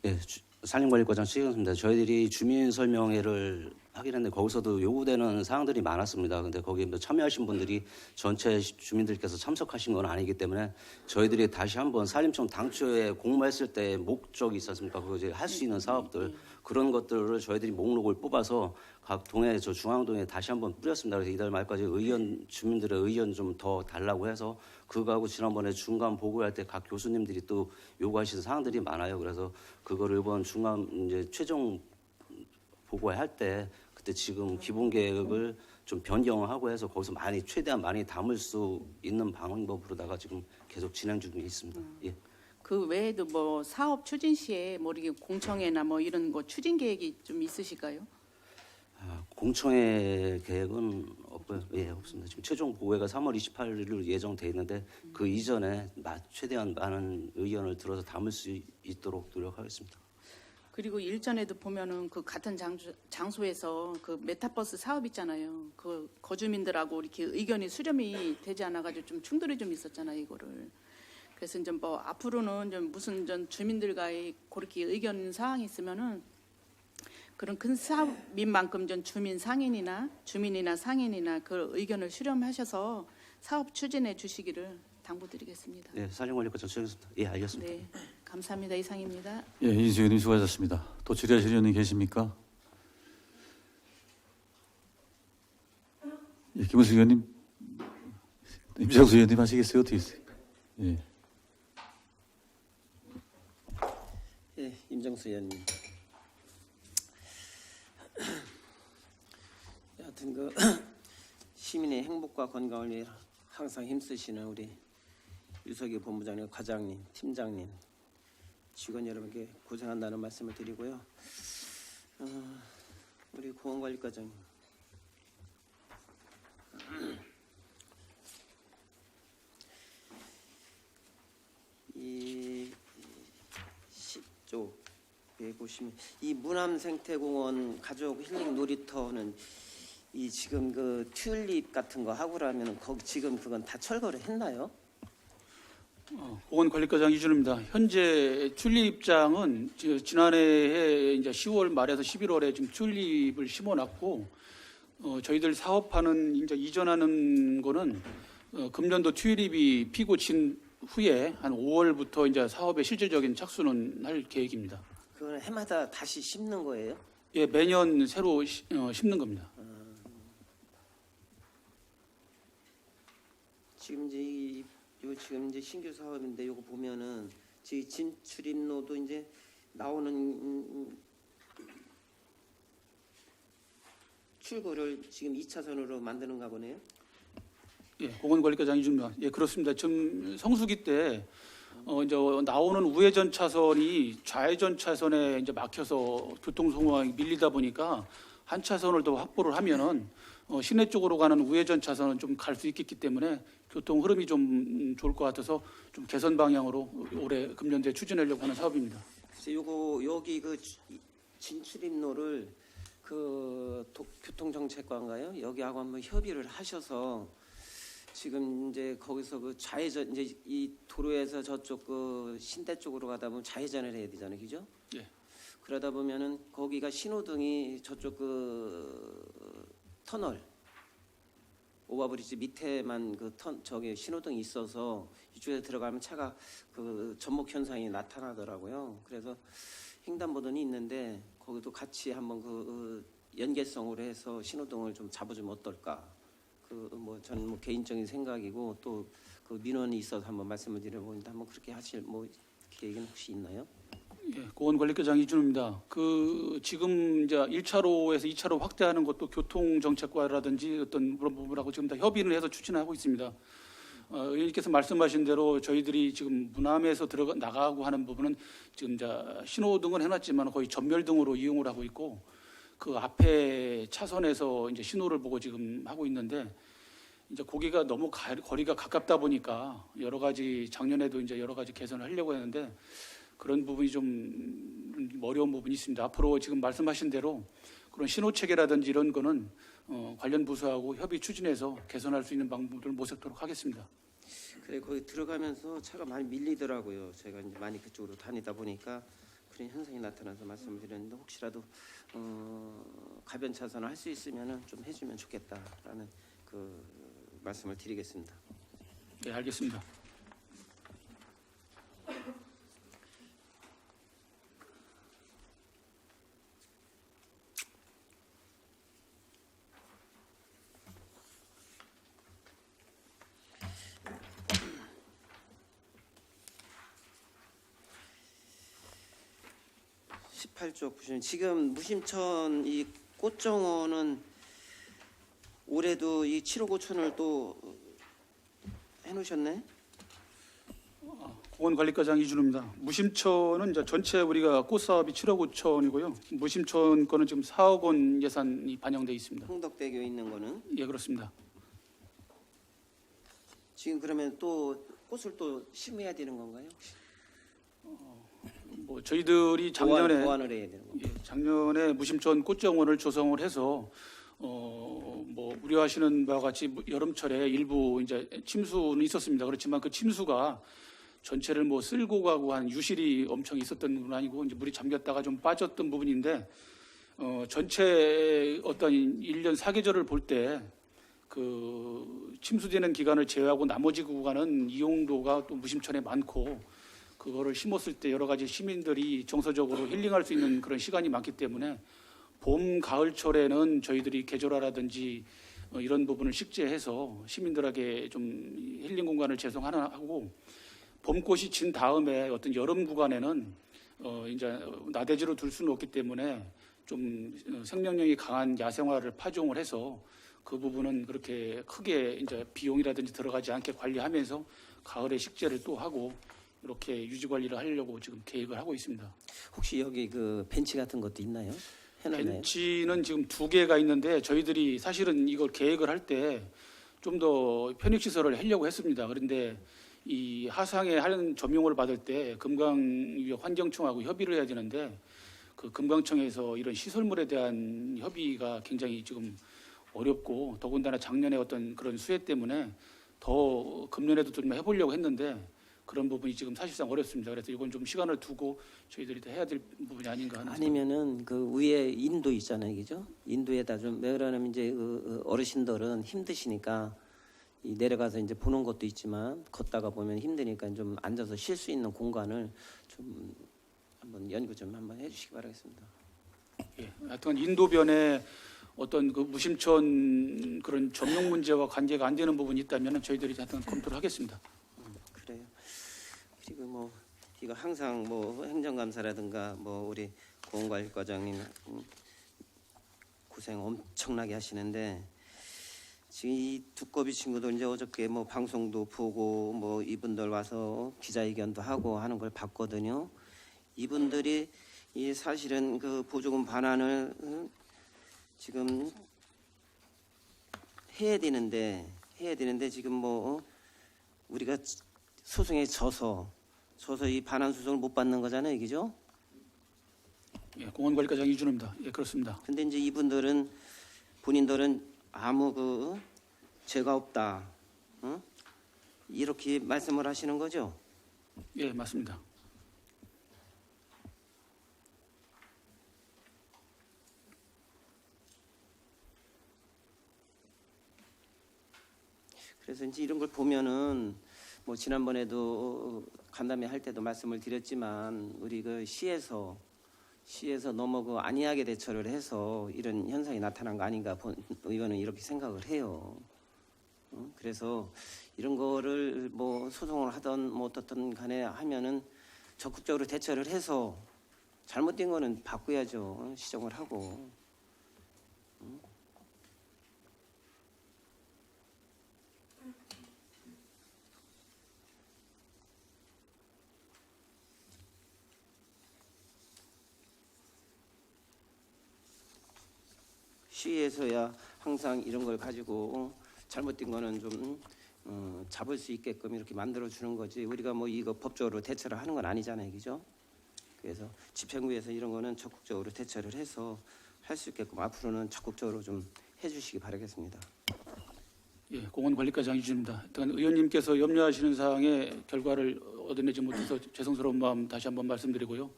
예, 산림관리과장 최경수입니다. 저희들이 주민 설명회를 하긴 했는데 거기서도 요구되는 사항들이 많았습니다. 근데 거기에 참여하신 분들이 전체 주민들께서 참석하신 건 아니기 때문에 저희들이 다시 한번 산림청 당초에 공모했을 때 목적이 있었습니까? 그거 이제 할 수 있는 사업들 그런 것들을 저희들이 목록을 뽑아서 각 동에 저 중앙동에 다시 한번 뿌렸습니다. 그래서 이달 말까지 주민들의 의견 좀 더 달라고 해서 그거하고 지난번에 중간 보고할 때 각 교수님들이 또 요구하신 사항들이 많아요. 그래서 그거를 이번 중간 이제 최종 보고할 때 그때 지금 기본 계획을 좀 변경하고 해서 거기서 최대한 많이 담을 수 있는 방법으로다가 지금 계속 진행 중에 있습니다. 예. 그 외에도 뭐 사업 추진 시에 뭐 이렇게 공청회나 뭐 이런 거 추진 계획이 좀 있으실까요? 공청회 계획은 없고요. 예, 없습니다. 지금 최종 보고회가 3월 28일로 예정돼 있는데 그 이전에 최대한 많은 의견을 들어서 담을 수 있도록 노력하겠습니다. 그리고 일전에도 보면은 그 같은 장소에서 그 메타버스 사업 있잖아요. 그 거주민들하고 이렇게 의견이 수렴이 되지 않아가지고 좀 충돌이 좀 있었잖아요, 이거를. 그래서 이제 뭐 앞으로는 좀 무슨 전 주민들과의 그렇게 의견 사항이 있으면은 그런 큰 사업인 만큼 전 주민이나 상인이나 그 의견을 수렴하셔서 사업 추진해 주시기를 당부드리겠습니다. 예, 산림관리과장 최경수입니다. 예, 알겠습니다. 네, 감사합니다. 이상입니다. 예, 이인수 의원님 수고하셨습니다. 또 질의하실 의원님 계십니까? 예, 김은수 의원님, 임장수 의원님 하시겠어요? 어떻게 있어요? 예. 예, 임정수 의원님. 여하튼 그 시민의 행복과 건강을 위해 항상 힘쓰시는 우리 유석희 본부장님, 과장님, 팀장님, 직원 여러분께 고생한다는 말씀을 드리고요. 우리 공원관리과장님. 이 10조 150명 이 문암생태공원 가족 힐링 놀이터는 이 지금 그 튤립 같은 거 하고라면 거기 지금 그건 다 철거를 했나요? 공원관리과장 이준호입니다. 현재 튤립장은 지난해 이제 10월 말에서 11월에 지금 튤립을 심어놨고 저희들 사업하는 이제 이전하는 거는 금년도 튤립이 피고 진 후에 한 5월부터 이제 사업의 실질적인 착수는 할 계획입니다. 그건 해마다 다시 심는 거예요? 예, 매년 새로 심는 겁니다. 지금 지금 이제 신규 사업인데 요거 보면은 지금 진출입로도 이제 나오는 출구를 지금 2차선으로 만드는가 보네요. 예, 공원관리과장 이준입니다. 예, 그렇습니다. 지금 성수기 때 이제 나오는 우회전 차선이 좌회전 차선에 이제 막혀서 교통 상황이 밀리다 보니까 한 차선을 더 확보를 하면은 시내 쪽으로 가는 우회전 차선은 좀 갈 수 있겠기 때문에 교통 흐름이 좀 좋을 것 같아서 좀 개선 방향으로 올해 금년도에 추진하려고 하는 사업입니다. 그래서 요거 여기 그 진출입로를 그 교통정책관가요? 여기하고 한번 협의를 하셔서 지금 이제 거기서 그 좌회전 이제 이 도로에서 저쪽 그 신대 쪽으로 가다 보면 좌회전을 해야 되잖아요, 그죠? 예. 그러다 보면은 거기가 신호등이 저쪽 그 터널 오버브리지 밑에만 그 저기 신호등이 있어서 이쪽에 들어가면 차가 그 전복 현상이 나타나더라고요. 그래서 횡단보도는 있는데 거기도 같이 한번 그 연계성으로 해서 신호등을 좀 잡아주면 어떨까? 그 뭐 저는 뭐 개인적인 생각이고 또 그 민원이 있어서 한번 말씀을 드려보는데 한번 그렇게 하실 뭐 계획은 혹시 있나요? 예, 공원관리과장 이준우입니다. 지금 이제 1차로에서 2차로 확대하는 것도 교통정책과라든지 어떤 그런 부분하고 지금 다 협의를 해서 추진하고 있습니다. 의원님께서 말씀하신 대로 저희들이 지금 문암에서 나가고 하는 부분은 지금 이제 신호등은 해놨지만 거의 전멸등으로 이용을 하고 있고 그 앞에 차선에서 이제 신호를 보고 지금 하고 있는데 이제 거기가 너무 거리가 가깝다 보니까 여러 가지 작년에도 이제 여러 가지 개선을 하려고 했는데 그런 부분이 좀 어려운 부분이 있습니다. 앞으로 지금 말씀하신 대로 그런 신호 체계라든지 이런 거는 관련 부서하고 협의 추진해서 개선할 수 있는 방법을 모색토록 하겠습니다. 그래 거기 들어가면서 차가 많이 밀리더라고요. 제가 이제 많이 그쪽으로 다니다 보니까 그런 현상이 나타나서 말씀을 드렸는데 혹시라도 가변 차선을 할 수 있으면은 좀 해주면 좋겠다라는 그 말씀을 드리겠습니다. 네, 알겠습니다. (18쪽) 보시면 지금 무심천 이 꽃정원은 올해도 이 7억 5천을 또 해놓으셨네. 공원관리과장 이준우입니다. 무심천은 이제 전체 우리가 꽃 사업이 7억 5천이고요. 무심천 거는 지금 4억 원 예산이 반영돼 있습니다. 홍덕대교에 있는 거는 예, 그렇습니다. 지금 그러면 또 꽃을 또 심어야 되는 건가요? 혹시? 뭐 저희들이 작년에 보완을 해야 되는 건가요? 예, 작년에 무심천 꽃정원을 조성을 해서 뭐 우려하시는 바와 같이 여름철에 일부 이제 침수는 있었습니다. 그렇지만 그 침수가 전체를 뭐 쓸고 가고 한 유실이 엄청 있었던 건 아니고 이제 물이 잠겼다가 좀 빠졌던 부분인데 전체 어떤 1년 사계절을 볼 때 그 침수되는 기간을 제외하고 나머지 구간은 이용도가 또 무심천에 많고 그거를 심었을 때 여러 가지 시민들이 정서적으로 힐링할 수 있는 그런 시간이 많기 때문에 봄, 가을철에는 저희들이 계절화라든지 이런 부분을 식재해서 시민들에게 좀 힐링 공간을 제공하고 봄꽃이 진 다음에 어떤 여름 구간에는 이제 나대지로 둘 수는 없기 때문에 좀 생명력이 강한 야생화를 파종을 해서 그 부분은 그렇게 크게 이제 비용이라든지 들어가지 않게 관리하면서 가을에 식재를 또 하고 이렇게 유지 관리를 하려고 지금 계획을 하고 있습니다. 혹시 여기 그 벤치 같은 것도 있나요? 해놨나요? 벤치는 지금 2개가 있는데 저희들이 사실은 이걸 계획을 할 때 좀 더 편익 시설을 하려고 했습니다. 그런데 이 하상에 하는 점용을 받을 때 금강위협 환경청하고 협의를 해야 되는데 그 금강청에서 이런 시설물에 대한 협의가 굉장히 지금 어렵고 더군다나 작년에 어떤 그런 수해 때문에 더 금년에도 좀 해보려고 했는데 그런 부분이 지금 사실상 어렵습니다. 그래서 이건 좀 시간을 두고 저희들이 다 해야 될 부분이 아닌가 하는. 아니면은 그 위에 인도 있잖아요, 그죠? 인도에다 좀 왜 그러냐면 이제 그 어르신들은 힘드시니까 이 내려가서 이제 보는 것도 있지만 걷다가 보면 힘드니까 좀 앉아서 쉴 수 있는 공간을 좀 한번 연구 좀 한번 해주시기 바라겠습니다. 예, 하여튼 인도변에 어떤 그 무심천 그런 점용 문제와 관계가 안 되는 부분이 있다면 저희들이 하여튼 검토를 하겠습니다. 그래요. 그리고 뭐 이거 항상 뭐 행정감사라든가 뭐 우리 공원관리과장님 고생 엄청나게 하시는데 지금 이 두꺼비 친구들 이제 어저께 뭐 방송도 보고 뭐 이분들 와서 기자회견도 하고 하는 걸 봤거든요. 이분들이 이 사실은 그 보조금 반환을 지금 해야 되는데 지금 뭐 우리가 소송에 져서 이 반환 소송을 못 받는 거잖아요, 그죠? 예, 공원관리과장 이준호입니다. 예, 그렇습니다. 근데 이제 이분들은 본인들은 아무 그 죄가 없다, 어? 이렇게 말씀을 하시는 거죠? 예, 맞습니다. 그래서 이제 이런 걸 보면은 뭐 지난번에도 간담회 할 때도 말씀을 드렸지만 우리 그 시에서 너무 그 안이하게 대처를 해서 이런 현상이 나타난 거 아닌가 의원은 이렇게 생각을 해요. 그래서 이런 거를 뭐 소송을 하던 뭐 어떻든 간에 하면은 적극적으로 대처를 해서 잘못된 거는 바꿔야죠. 시정을 하고. 시에서야 항상 이런 걸 가지고 잘못된 거는 좀 잡을 수 있게끔 이렇게 만들어 주는 거지. 우리가 뭐 이거 법적으로 대처를 하는 건 아니잖아요, 그죠? 그래서 집행부에서 이런 거는 적극적으로 대처를 해서 할 수 있게끔 앞으로는 적극적으로 좀 해주시기 바라겠습니다. 예, 공원관리과 장유진입니다. 하여튼 의원님께서 염려하시는 사항의 결과를 얻어내지 못해서 죄송스러운 마음 다시 한번 말씀드리고요.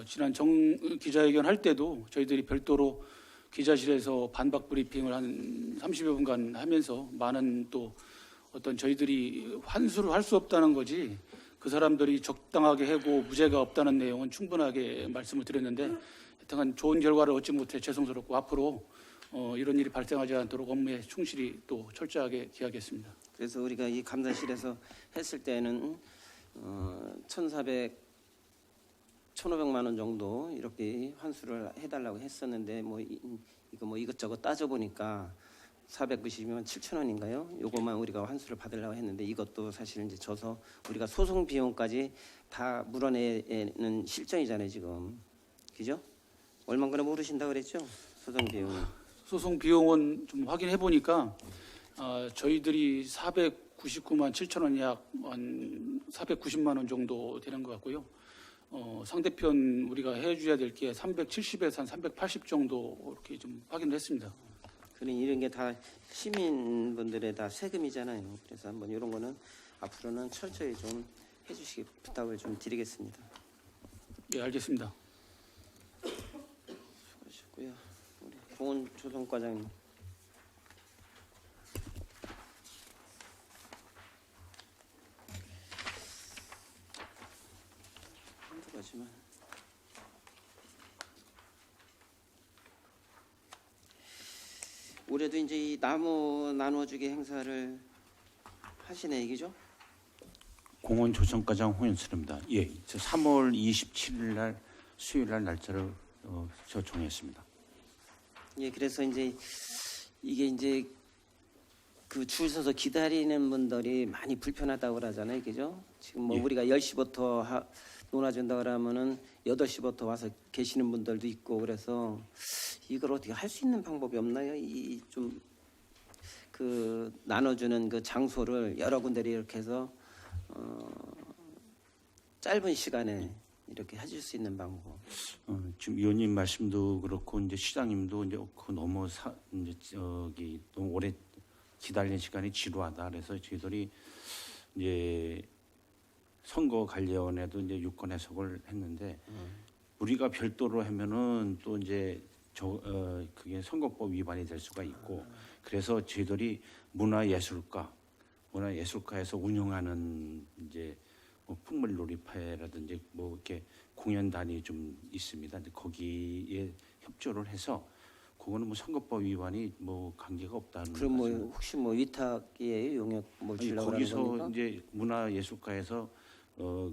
지난 기자회견 할 때도 저희들이 별도로 기자실에서 반박 브리핑을 한 30여 분간 하면서 많은 또 어떤 저희들이 환수를 할 수 없다는 거지 그 사람들이 적당하게 해고 무죄가 없다는 내용은 충분하게 말씀을 드렸는데 하여튼 좋은 결과를 얻지 못해 죄송스럽고 앞으로 이런 일이 발생하지 않도록 업무에 충실히 또 철저하게 기하겠습니다. 그래서 우리가 이 감사실에서 했을 때는 1,500만 원 정도 이렇게 환수를 해달라고 했었는데 이거 이것저것 따져 보니까 490이면 7,000원인가요? 요것만 우리가 환수를 받으려고 했는데 이것도 사실 이제 져서 우리가 소송 비용까지 다 물어내는 실정이잖아요 지금, 그죠? 얼마나 모르신다 그랬죠? 소송 비용. 소송 비용은 좀 확인해 보니까 저희들이 499만 7천 원이 약 한 490만 원 정도 되는 것 같고요. 상대편 우리가 해줘야 될 게 370에서 한 380 정도 이렇게 좀 확인을 했습니다. 그러니 이런 게 다 시민분들의 다 세금이잖아요. 그래서 한번 이런 거는 앞으로는 철저히 좀 해주시기 부탁을 좀 드리겠습니다. 예, 알겠습니다. 수고하셨고요. 우리 공원조성과장님. 한두 가지만. 올해도 이제 이 나무 나눠주기 행사를 하시네 얘기죠? 공원 조성과장 홍현수입니다. 예, 저 3월 27일 날 수요일 날 날짜를 저 정했습니다. 예, 그래서 이제 이게 이제 그 줄 서서 기다리는 분들이 많이 불편하다고 그러잖아요, 그죠? 지금 뭐 예. 우리가 10시부터 논아준다 그러면은 8시부터 와서 계시는 분들도 있고 그래서 이걸 어떻게 할 수 있는 방법이 없나요? 이 좀 그 나눠주는 그 장소를 여러 군데를 이렇게 해서 짧은 시간에 이렇게 해줄 수 있는 방법. 지금 의원님 말씀도 그렇고 이제 시장님도 이제 그 너무 이제 저기 너무 오래 기다리는 시간이 지루하다. 그래서 저희들이 이제 선거 관련해도 이제 유권 해석을 했는데 우리가 별도로 하면은 또 이제 그게 선거법 위반이 될 수가 있고 그래서 저희들이 문화예술가에서 운영하는 이제 뭐 풍물놀이파라든지 뭐 이렇게 공연단이 좀 있습니다. 근데 거기에 협조를 해서 그거는 뭐 선거법 위반이 뭐 관계가 없다는. 그럼 뭐 말씀을. 혹시 뭐 위탁이에요? 용역 뭘 아니, 주려고 하는 거기서 겁니까? 이제 문화예술가에서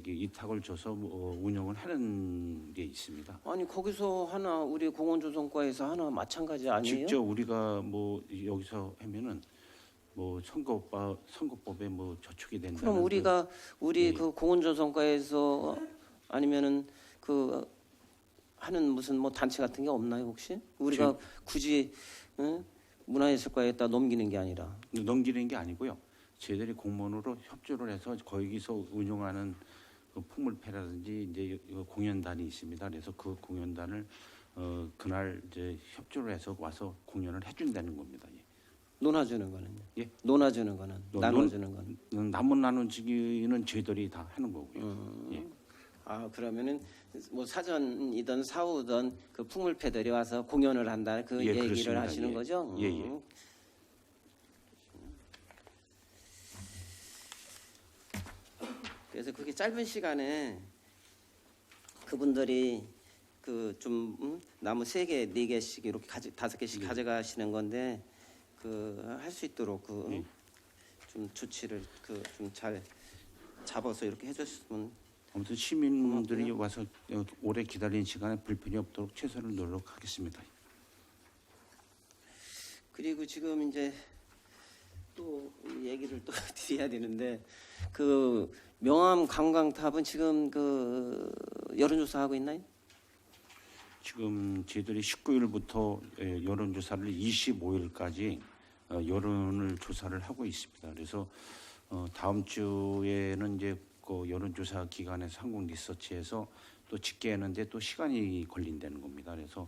이탁을 줘서 운영을 하는 게 있습니다. 아니 거기서 하나 우리 공원조성과에서 하나 마찬가지 아니에요? 직접 우리가 뭐 여기서 하면은 뭐 선거법에 뭐 저촉이 된다는. 그럼 우리가 우리 예. 그 공원조성과에서 아니면은 그 하는 무슨 뭐 단체 같은 게 없나요 혹시? 우리가 굳이 문화예술과에다 넘기는 게 아니라. 넘기는 게 아니고요. 저희들이 공무원으로 협조를 해서 거기서 운영하는 그 풍물패라든지 이제 공연단이 있습니다. 그래서 그 공연단을 그날 이제 협조를 해서 와서 공연을 해준다는 겁니다. 예. 논아주는 거는요? 예? 논아주는 거는 나눠주는 거는. 나무 나눠주기는 저희들이 다 하는 거고요. 예. 아 그러면은 뭐 사전이든 사후든 그 풍물패들이 와서 공연을 한다 그 예, 얘기를 그렇습니다. 하시는 예. 거죠? 예, 예. 그래서 그게 짧은 시간에 그분들이 그 좀 나무 3개, 4개씩 이렇게 5개씩 예. 가져가시는 건데 그 할 수 있도록 그 예. 좀 조치를 그 좀 잘 잡아서 이렇게 해줬으면 아무튼 시민들이 와서 오래 기다린 시간에 불편이 없도록 최선을 노력하겠습니다. 그리고 지금 이제 또 얘기를 또 드려야 되는데 그 명암 관광탑은 지금 그 여론조사 하고 있나요? 지금 저희들이 19일부터 여론조사를 25일까지 여론을 조사를 하고 있습니다. 그래서 다음 주에는 이제 그 여론조사 기관에서 한국 리서치에서 또 집계하는데 또 시간이 걸린다는 겁니다. 그래서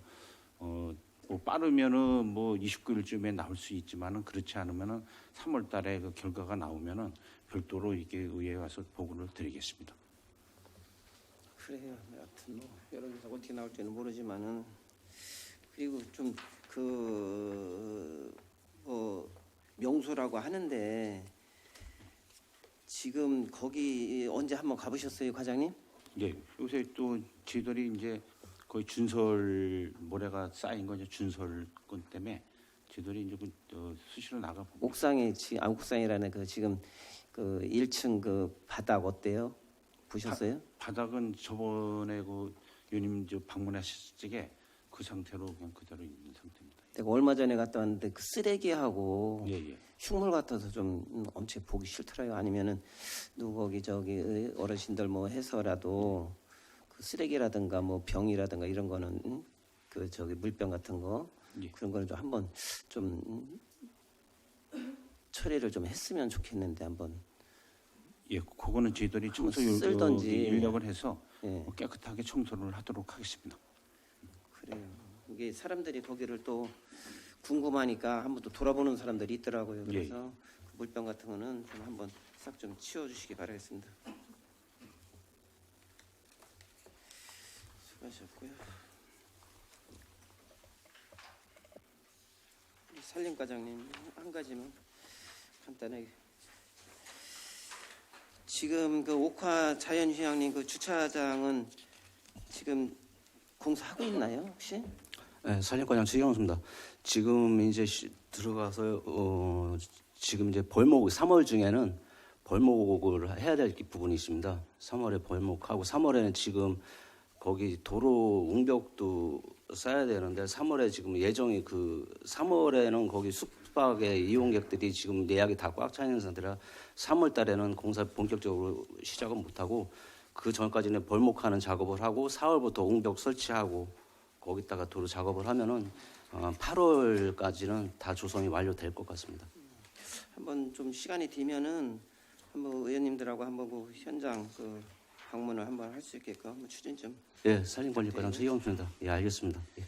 뭐 빠르면은 뭐 29일쯤에 나올 수 있지만은 그렇지 않으면은 3월달에 그 결과가 나오면은 별도로 이게 의회에 와서 보고를 드리겠습니다. 그래요. 여하튼 뭐 여론조사 어떻게 나올지는 모르지만은 그리고 좀 그 뭐 명소라고 하는데 지금 거기 언제 한번 가보셨어요, 과장님? 예, 요새 또 저희들이 이제 거의 준설 모래가 쌓인 거 이제 준설권 때문에 저희들이 이제 수시로 나가보고 옥상에 지금 옥상이라는 그 지금 그 1층 그 바닥 어때요? 보셨어요? 바닥은 저번에 그 의원님 저 방문하셨을 적에 그 상태로 그냥 그대로 있는 상태입니다. 내가 얼마 전에 갔다 왔는데 그 쓰레기하고 예. 흉물 같아서 좀 엄청 보기 싫더라고요. 아니면은 누구 거기 저기 어르신들 뭐 해서라도 그 쓰레기라든가 뭐 병이라든가 이런 거는 그 저기 물병 같은 거 예. 그런 거를 좀 한번 좀 처리를 좀 했으면 좋겠는데 한번 예, 그거는 저희들이 청소 쓸던지. 인력을 해서 예. 깨끗하게 청소를 하도록 하겠습니다. 그래요. 이게 사람들이 거기를 또 궁금하니까 한번 또 돌아보는 사람들이 있더라고요. 그래서 그 물병 같은 거는 좀 한번 싹 좀 치워주시기 바라겠습니다. 수고하셨고요. 우리 산림과장님 한 가지만 간단하게. 지금 그 옥화 자연휴양림 그 주차장은 지금 공사하고 있나요 혹시? 네, 산림과장 최경수입니다. 지금 이제 들어가서 지금 이제 벌목 3월 중에는 벌목을 해야 될 부분이 있습니다. 3월에 벌목하고 3월에는 지금 거기 도로 웅벽도 쌓아야 되는데 3월에 지금 예정이 그 3월에는 거기 숙박의 이용객들이 지금 예약이 다 꽉 차 있는 상태라 3월 달에는 공사 본격적으로 시작은 못하고 그 전까지는 벌목하는 작업을 하고 4월부터 웅벽 설치하고 거기다가 도로 작업을 하면은 8월까지는 다 조성이 완료될 것 같습니다. 한번 좀 시간이 되면은 한번 의원님들하고 한번 그 현장 그 방문을 한번 할 수 있게끔 한번 추진 좀. 예, 산림관리과장 최경수입니다. 예, 알겠습니다. 예.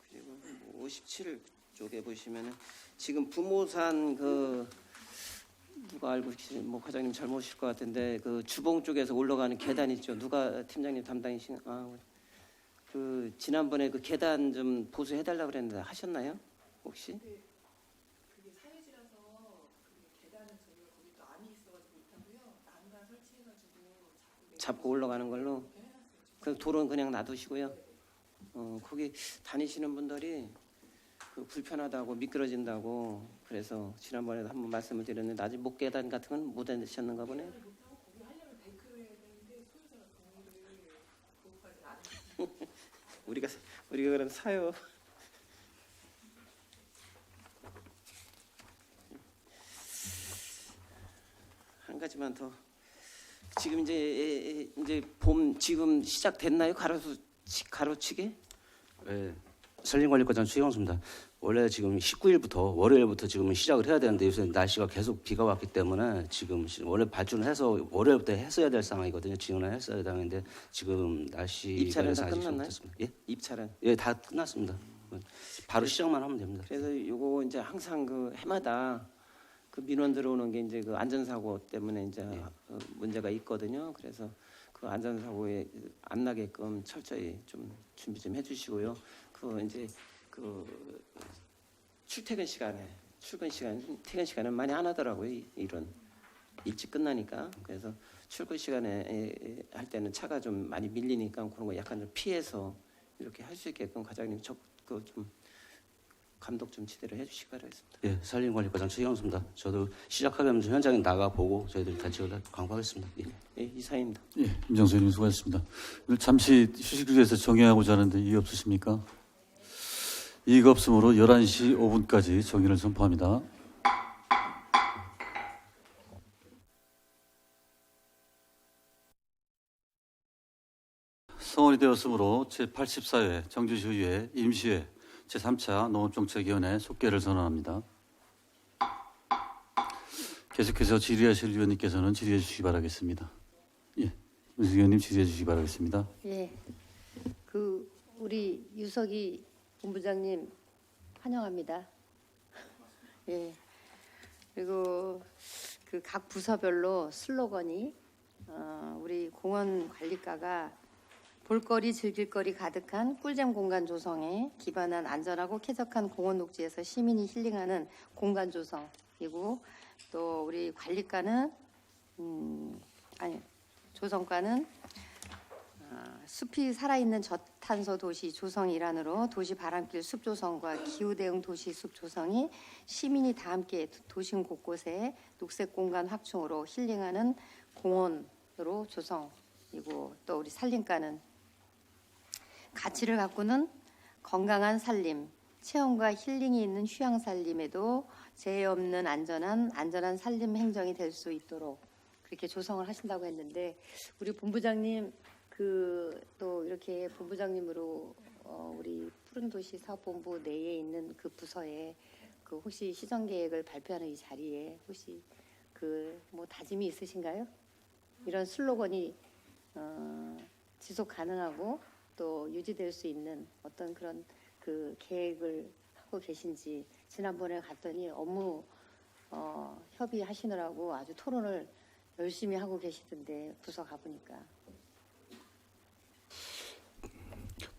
그리고 57 쪽에 보시면은 지금 부모산 그 누가 알고 계시 뭐 과장님 잘 모실 것 같은데 그 주봉 쪽에서 올라가는 계단 있죠. 누가 팀장님 담당이신 그 지난번에 그 계단 좀 보수해 달라고 그랬는데 하셨나요? 혹시? 그게 사유지라서 그 계단은 저희가 거기 또 안이 있어가지고 못하고요. 난간 설치해가지고 잡고 올라가는 걸로. 그 도로는 그냥 놔두시고요. 거기 다니시는 분들이 그 불편하다고 미끄러진다고 그래서 지난번에도 한번 말씀을 드렸는데 아직 목계단 같은 건 못 해주셨는가 보네. 우리가 그럼 사요. 한 가지만 더. 지금 이제 봄 지금 시작됐나요? 가로치기? 예, 산림관리과장 최경수입니다. 원래 지금 19일부터 월요일부터 지금 시작을 해야 되는데 요새 날씨가 계속 비가 왔기 때문에 지금 원래 발주를 해서 월요일부터 했어야 될 상황이거든요. 지원을 했어야 되는데 지금 날씨가 입찰은 다 아직 끝났나요? 못했습니다. 예? 입찰은. 예, 다 끝났습니다. 바로 시작만 하면 됩니다. 그래서 요거 이제 항상 그 해마다 그 민원 들어오는 게 이제 그 안전사고 때문에 이제 문제가 있거든요. 그래서 그 안전사고에 안 나게끔 철저히 좀 준비 좀 해주시고요. 그 이제 그 출퇴근 시간에 퇴근 시간은 많이 안 하더라고요. 이런 일찍 끝나니까. 그래서 출근 시간에 할 때는 차가 좀 많이 밀리니까 그런 거 약간 좀 피해서 이렇게 할 수 있게끔 과장님 좀 감독 좀 제대로 해주시기 바라겠습니다. 예, 산림관리과장 최경수입니다. 저도 시작하기 전에 현장에 나가 보고 저희들이 같이 강구하겠습니다. 예. 예, 이사입니다. 예, 임정수 의원님 수고하셨습니다. 오늘 잠시 휴식을 위해서 정리하고자 하는데 이의 없으십니까? 이의가 없으므로 11시 5분까지 정의를 선포합니다. 성원이 되었으므로 제84회 정주시의회 임시회 제3차 농업정책위원회 속개를 선언합니다. 계속해서 질의하실 위원님께서는 질의해 주시기 바라겠습니다. 예, 윤석 의원님 질의해 주시기 바라겠습니다. 예, 우리 유석이 본부장님 환영합니다. 예, 그리고 그 각 부서별로 슬로건이 우리 공원관리과가 볼거리 즐길거리 가득한 꿀잼 공간 조성에 기반한 안전하고 쾌적한 공원 녹지에서 시민이 힐링하는 공간 조성이고, 또 우리 관리과는 조성과는 숲이 살아있는 저탄소 도시 조성 일환으로 도시 바람길 숲 조성과 기후 대응 도시 숲 조성이 시민이 다 함께 도심 곳곳에 녹색 공간 확충으로 힐링하는 공원으로 조성이고, 또 우리 산림과는 가치를 가꾸는 건강한 산림, 체험과 힐링이 있는 휴양 산림에도 재해 없는 안전한 산림 행정이 될 수 있도록 그렇게 조성을 하신다고 했는데, 우리 본부장님 또 이렇게 본부장님으로 우리 푸른도시 사업본부 내에 있는 그 부서에 혹시 시정 계획을 발표하는 이 자리에 혹시 뭐 다짐이 있으신가요? 이런 슬로건이 지속 가능하고 또 유지될 수 있는 어떤 그런 계획을 하고 계신지, 지난번에 갔더니 업무 협의하시느라고 아주 토론을 열심히 하고 계시던데 부서 가보니까.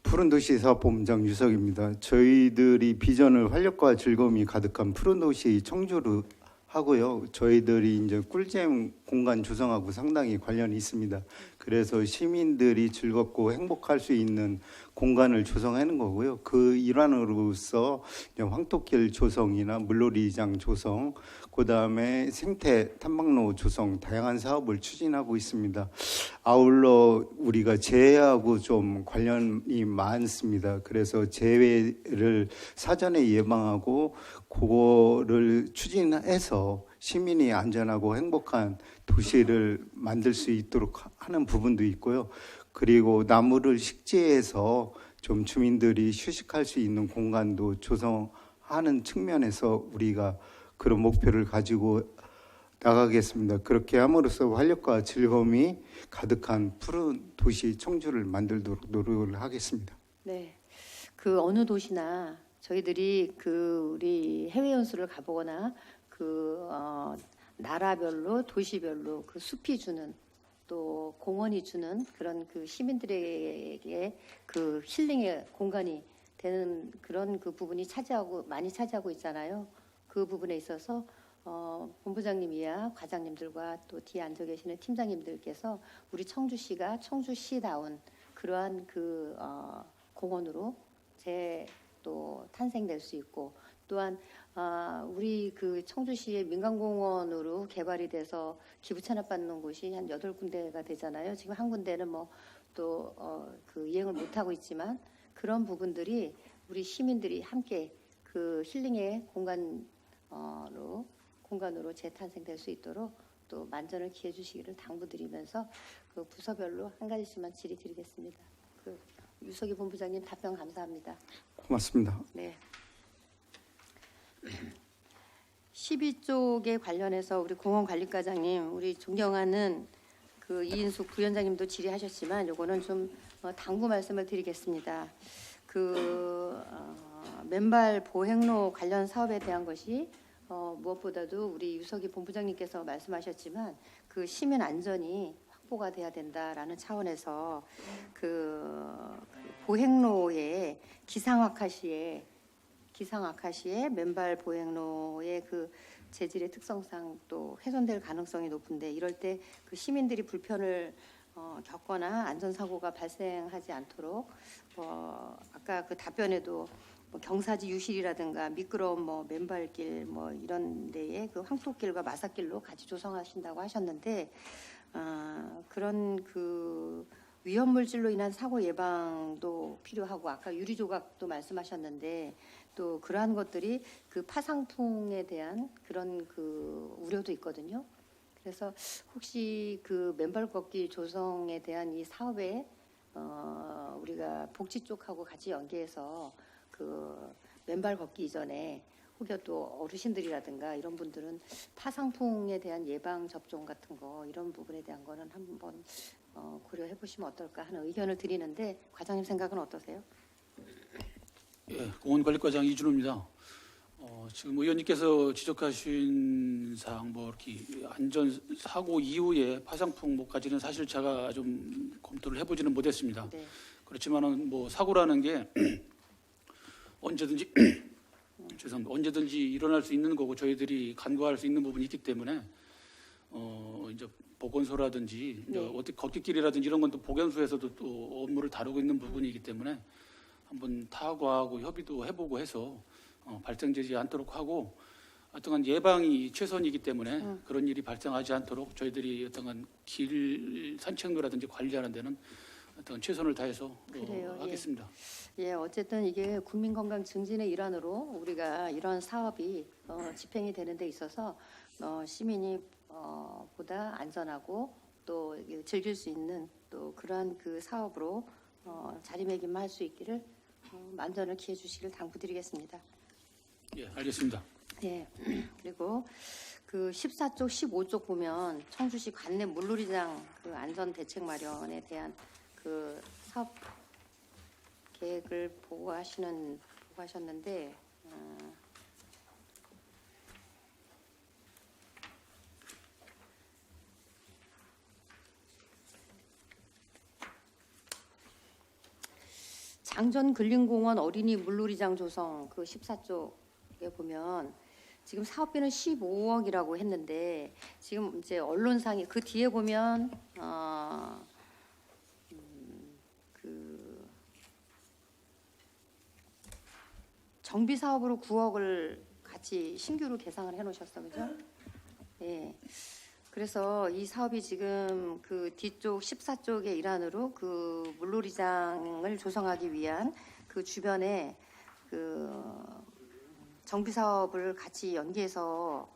푸른도시 사업본부장 유석입니다. 저희들이 비전을 활력과 즐거움이 가득한 푸른도시 청주를 하고요. 저희들이 이제 꿀잼 공간 조성하고 상당히 관련이 있습니다. 그래서 시민들이 즐겁고 행복할 수 있는 공간을 조성하는 거고요. 그 일환으로서 황토길 조성이나 물놀이장 조성, 그다음에 생태 탐방로 조성 다양한 사업을 추진하고 있습니다. 아울러 우리가 재해하고 좀 관련이 많습니다. 그래서 재해를 사전에 예방하고 그거를 추진해서 시민이 안전하고 행복한 도시를 만들 수 있도록 하는 부분도 있고요. 그리고 나무를 식재해서 좀 주민들이 휴식할 수 있는 공간도 조성하는 측면에서 우리가 그런 목표를 가지고 나가겠습니다. 그렇게 함으로써 활력과 즐거움이 가득한 푸른 도시 청주를 만들도록 노력을 하겠습니다. 네, 어느 도시나 저희들이 우리 해외 연수를 가보거나 나라별로 도시별로 숲이 주는 또 공원이 주는 그런 시민들에게 힐링의 공간이 되는 그런 부분이 많이 차지하고 있잖아요. 그 부분에 있어서 본부장님이야 과장님들과 또 뒤에 앉아 계시는 팀장님들께서 우리 청주시가 청주시다운 그러한 공원으로 또 탄생될 수 있고, 또한 우리 청주시의 민간공원으로 개발이 돼서 기부 찬합받는 곳이 한 8군데가 되잖아요. 지금 한 군데는 또 이행을 못하고 있지만, 그런 부분들이 우리 시민들이 함께 힐링의 공간으로 재탄생될 수 있도록 또 만전을 기해 주시기를 당부드리면서 부서별로 한 가지씩만 질의드리겠습니다. 유석이 본부장님 답변 감사합니다. 고맙습니다. 네. 12쪽에 관련해서 우리 공원관리과장님, 우리 존경하는 이인숙 부위원장님도 질의하셨지만 요거는 좀 당부 말씀을 드리겠습니다. 맨발 보행로 관련 사업에 대한 것이 무엇보다도 우리 유석이 본부장님께서 말씀하셨지만 시민 안전이 확보가 돼야 된다라는 차원에서 보행로의 기상악화시에 맨발 보행로의 재질의 특성상 또 훼손될 가능성이 높은데, 이럴 때 시민들이 불편을 겪거나 안전사고가 발생하지 않도록 아까 답변에도 뭐 경사지 유실이라든가 미끄러운 뭐 맨발길 뭐 이런 데에 그 황토길과 마사길로 같이 조성하신다고 하셨는데 그런 그 위험 물질로 인한 사고 예방도 필요하고 아까 유리 조각도 말씀하셨는데 또 그러한 것들이 그 파상풍에 대한 그런 그 우려도 있거든요. 그래서 혹시 그 맨발 걷기 조성에 대한 이 사업에 우리가 복지 쪽하고 같이 연계해서 그 맨발 걷기 이전에 혹여 또 어르신들이라든가 이런 분들은 파상풍에 대한 예방 접종 같은 거 이런 부분에 대한 거는 한번 고려해 보시면 어떨까 하는 의견을 드리는데 과장님 생각은 어떠세요? 예, 공원관리과장 이준호입니다. 지금 의원님께서 지적하신 사항 뭐 이렇게 안전 사고 이후에 파상풍 뭐까지는 사실 제가 좀 검토를 해보지는 못했습니다. 네. 그렇지만은 뭐 사고라는 게 언제든지 죄송합니다. 언제든지 일어날 수 있는 거고 저희들이 간과할 수 있는 부분이 있기 때문에 이제 보건소라든지 이제 네. 어떻게 걷기길이라든지 이런 건 또 보건소에서도 또 업무를 다루고 있는 부분이기 때문에 한번 타과하고 협의도 해보고 해서 발생되지 않도록 하고 어떠한 예방이 최선이기 때문에 그런 일이 발생하지 않도록 저희들이 어떠한 길 산책로라든지 관리하는 데는 어떤 최선을 다해서 그래요. 예. 하겠습니다. 예, 어쨌든 이게 국민건강 증진의 일환으로 우리가 이런 사업이 집행이 되는 데 있어서 시민이 보다 안전하고 또 즐길 수 있는 또 그러한 그 사업으로 자리매김할 수 있기를 만전을 기해 주시길 당부드리겠습니다. 예, 알겠습니다. 예. 그리고 그 14쪽, 15쪽 보면 청주시 관내 물놀이장 그 안전 대책 마련에 대한 그 사업 계획을 보고하셨는데 장전 근린공원 어린이 물놀이장 조성 그 14쪽에 보면 지금 사업비는 15억이라고 했는데 지금 이제 언론상에 그 뒤에 보면 그 정비 사업으로 9억을 같이 신규로 계상을 해놓으셨어, 그죠? 예. 그래서 이 사업이 지금 그 뒤쪽 14쪽의 일환으로 그 물놀이장을 조성하기 위한 그 주변에 그 정비 사업을 같이 연계해서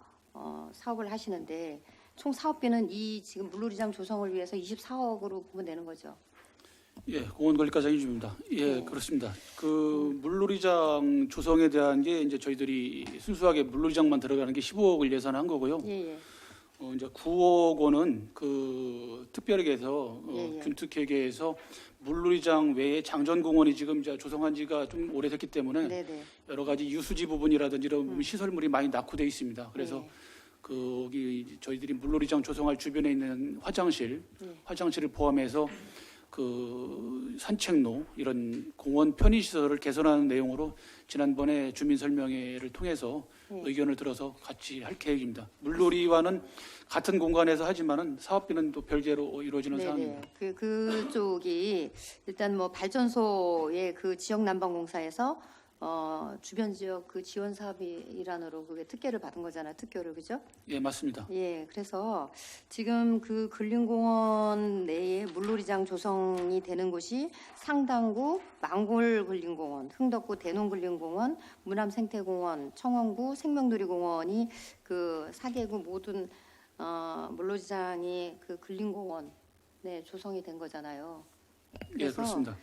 사업을 하시는데 총 사업비는 이 지금 물놀이장 조성을 위해서 24억으로 보면 되는 거죠. 예, 공원관리과장 이준호입니다. 예, 네. 그렇습니다. 그 물놀이장 조성에 대한 게 이제 저희들이 순수하게 물놀이장만 들어가는 게 15억을 예산한 거고요. 예, 예. 이제 9억 원은 그 특별계에서 예, 예. 균특회계에서 물놀이장 외에 장전공원이 지금 이제 조성한 지가 좀 오래됐기 때문에 네네. 여러 가지 유수지 부분이라든지 이런 부분 시설물이 많이 낙후돼 있습니다. 그래서 네. 거기 저희들이 물놀이장 조성할 주변에 있는 화장실, 네. 화장실을 포함해서 그 산책로 이런 공원 편의 시설을 개선하는 내용으로 지난번에 주민 설명회를 통해서 네. 의견을 들어서 같이 할 계획입니다. 물놀이와는 같은 공간에서 하지만은 사업비는 또 별개로 이루어지는 사항입니다. 그쪽이 일단 뭐 발전소의 그 지역 난방공사에서 주변 지역 그 지원 사업이 일환으로 그게 특혜를 받은 거잖아요. 특교를, 그죠? 예, 맞습니다. 예, 그래서 지금 그 근린공원 내에 물놀이장 조성이 되는 곳이 상당구 망골근린공원, 흥덕구 대농근린공원, 문암생태공원, 청원구 생명누리공원이 그 4개구 모든 물놀이장이 그 근린공원에 조성이 된 거잖아요. 예, 그렇습니다.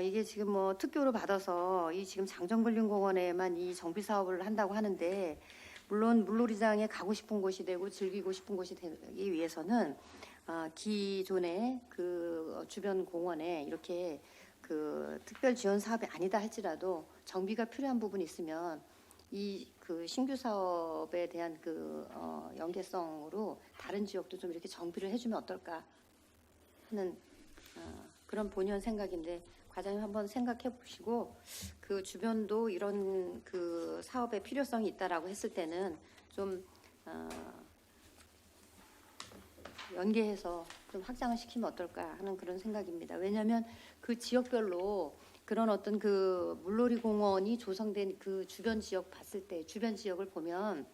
이게 지금 뭐 특교로 받아서 이 지금 장정근린공원에만 이 정비 사업을 한다고 하는데 물론 물놀이장에 가고 싶은 곳이 되고 즐기고 싶은 곳이 되기 위해서는 기존의 그 주변 공원에 이렇게 그 특별 지원 사업이 아니다 할지라도 정비가 필요한 부분이 있으면 이 그 신규 사업에 대한 그 연계성으로 다른 지역도 좀 이렇게 정비를 해주면 어떨까 하는 그런 본연 생각인데 과장님 한번 생각해 보시고 그 주변도 이런 그 사업의 필요성이 있다라고 했을 때는 좀 연계해서 좀 확장을 시키면 어떨까 하는 그런 생각입니다. 왜냐하면 그 지역별로 그런 어떤 그 물놀이 공원이 조성된 그 주변 지역 봤을 때 주변 지역을 보면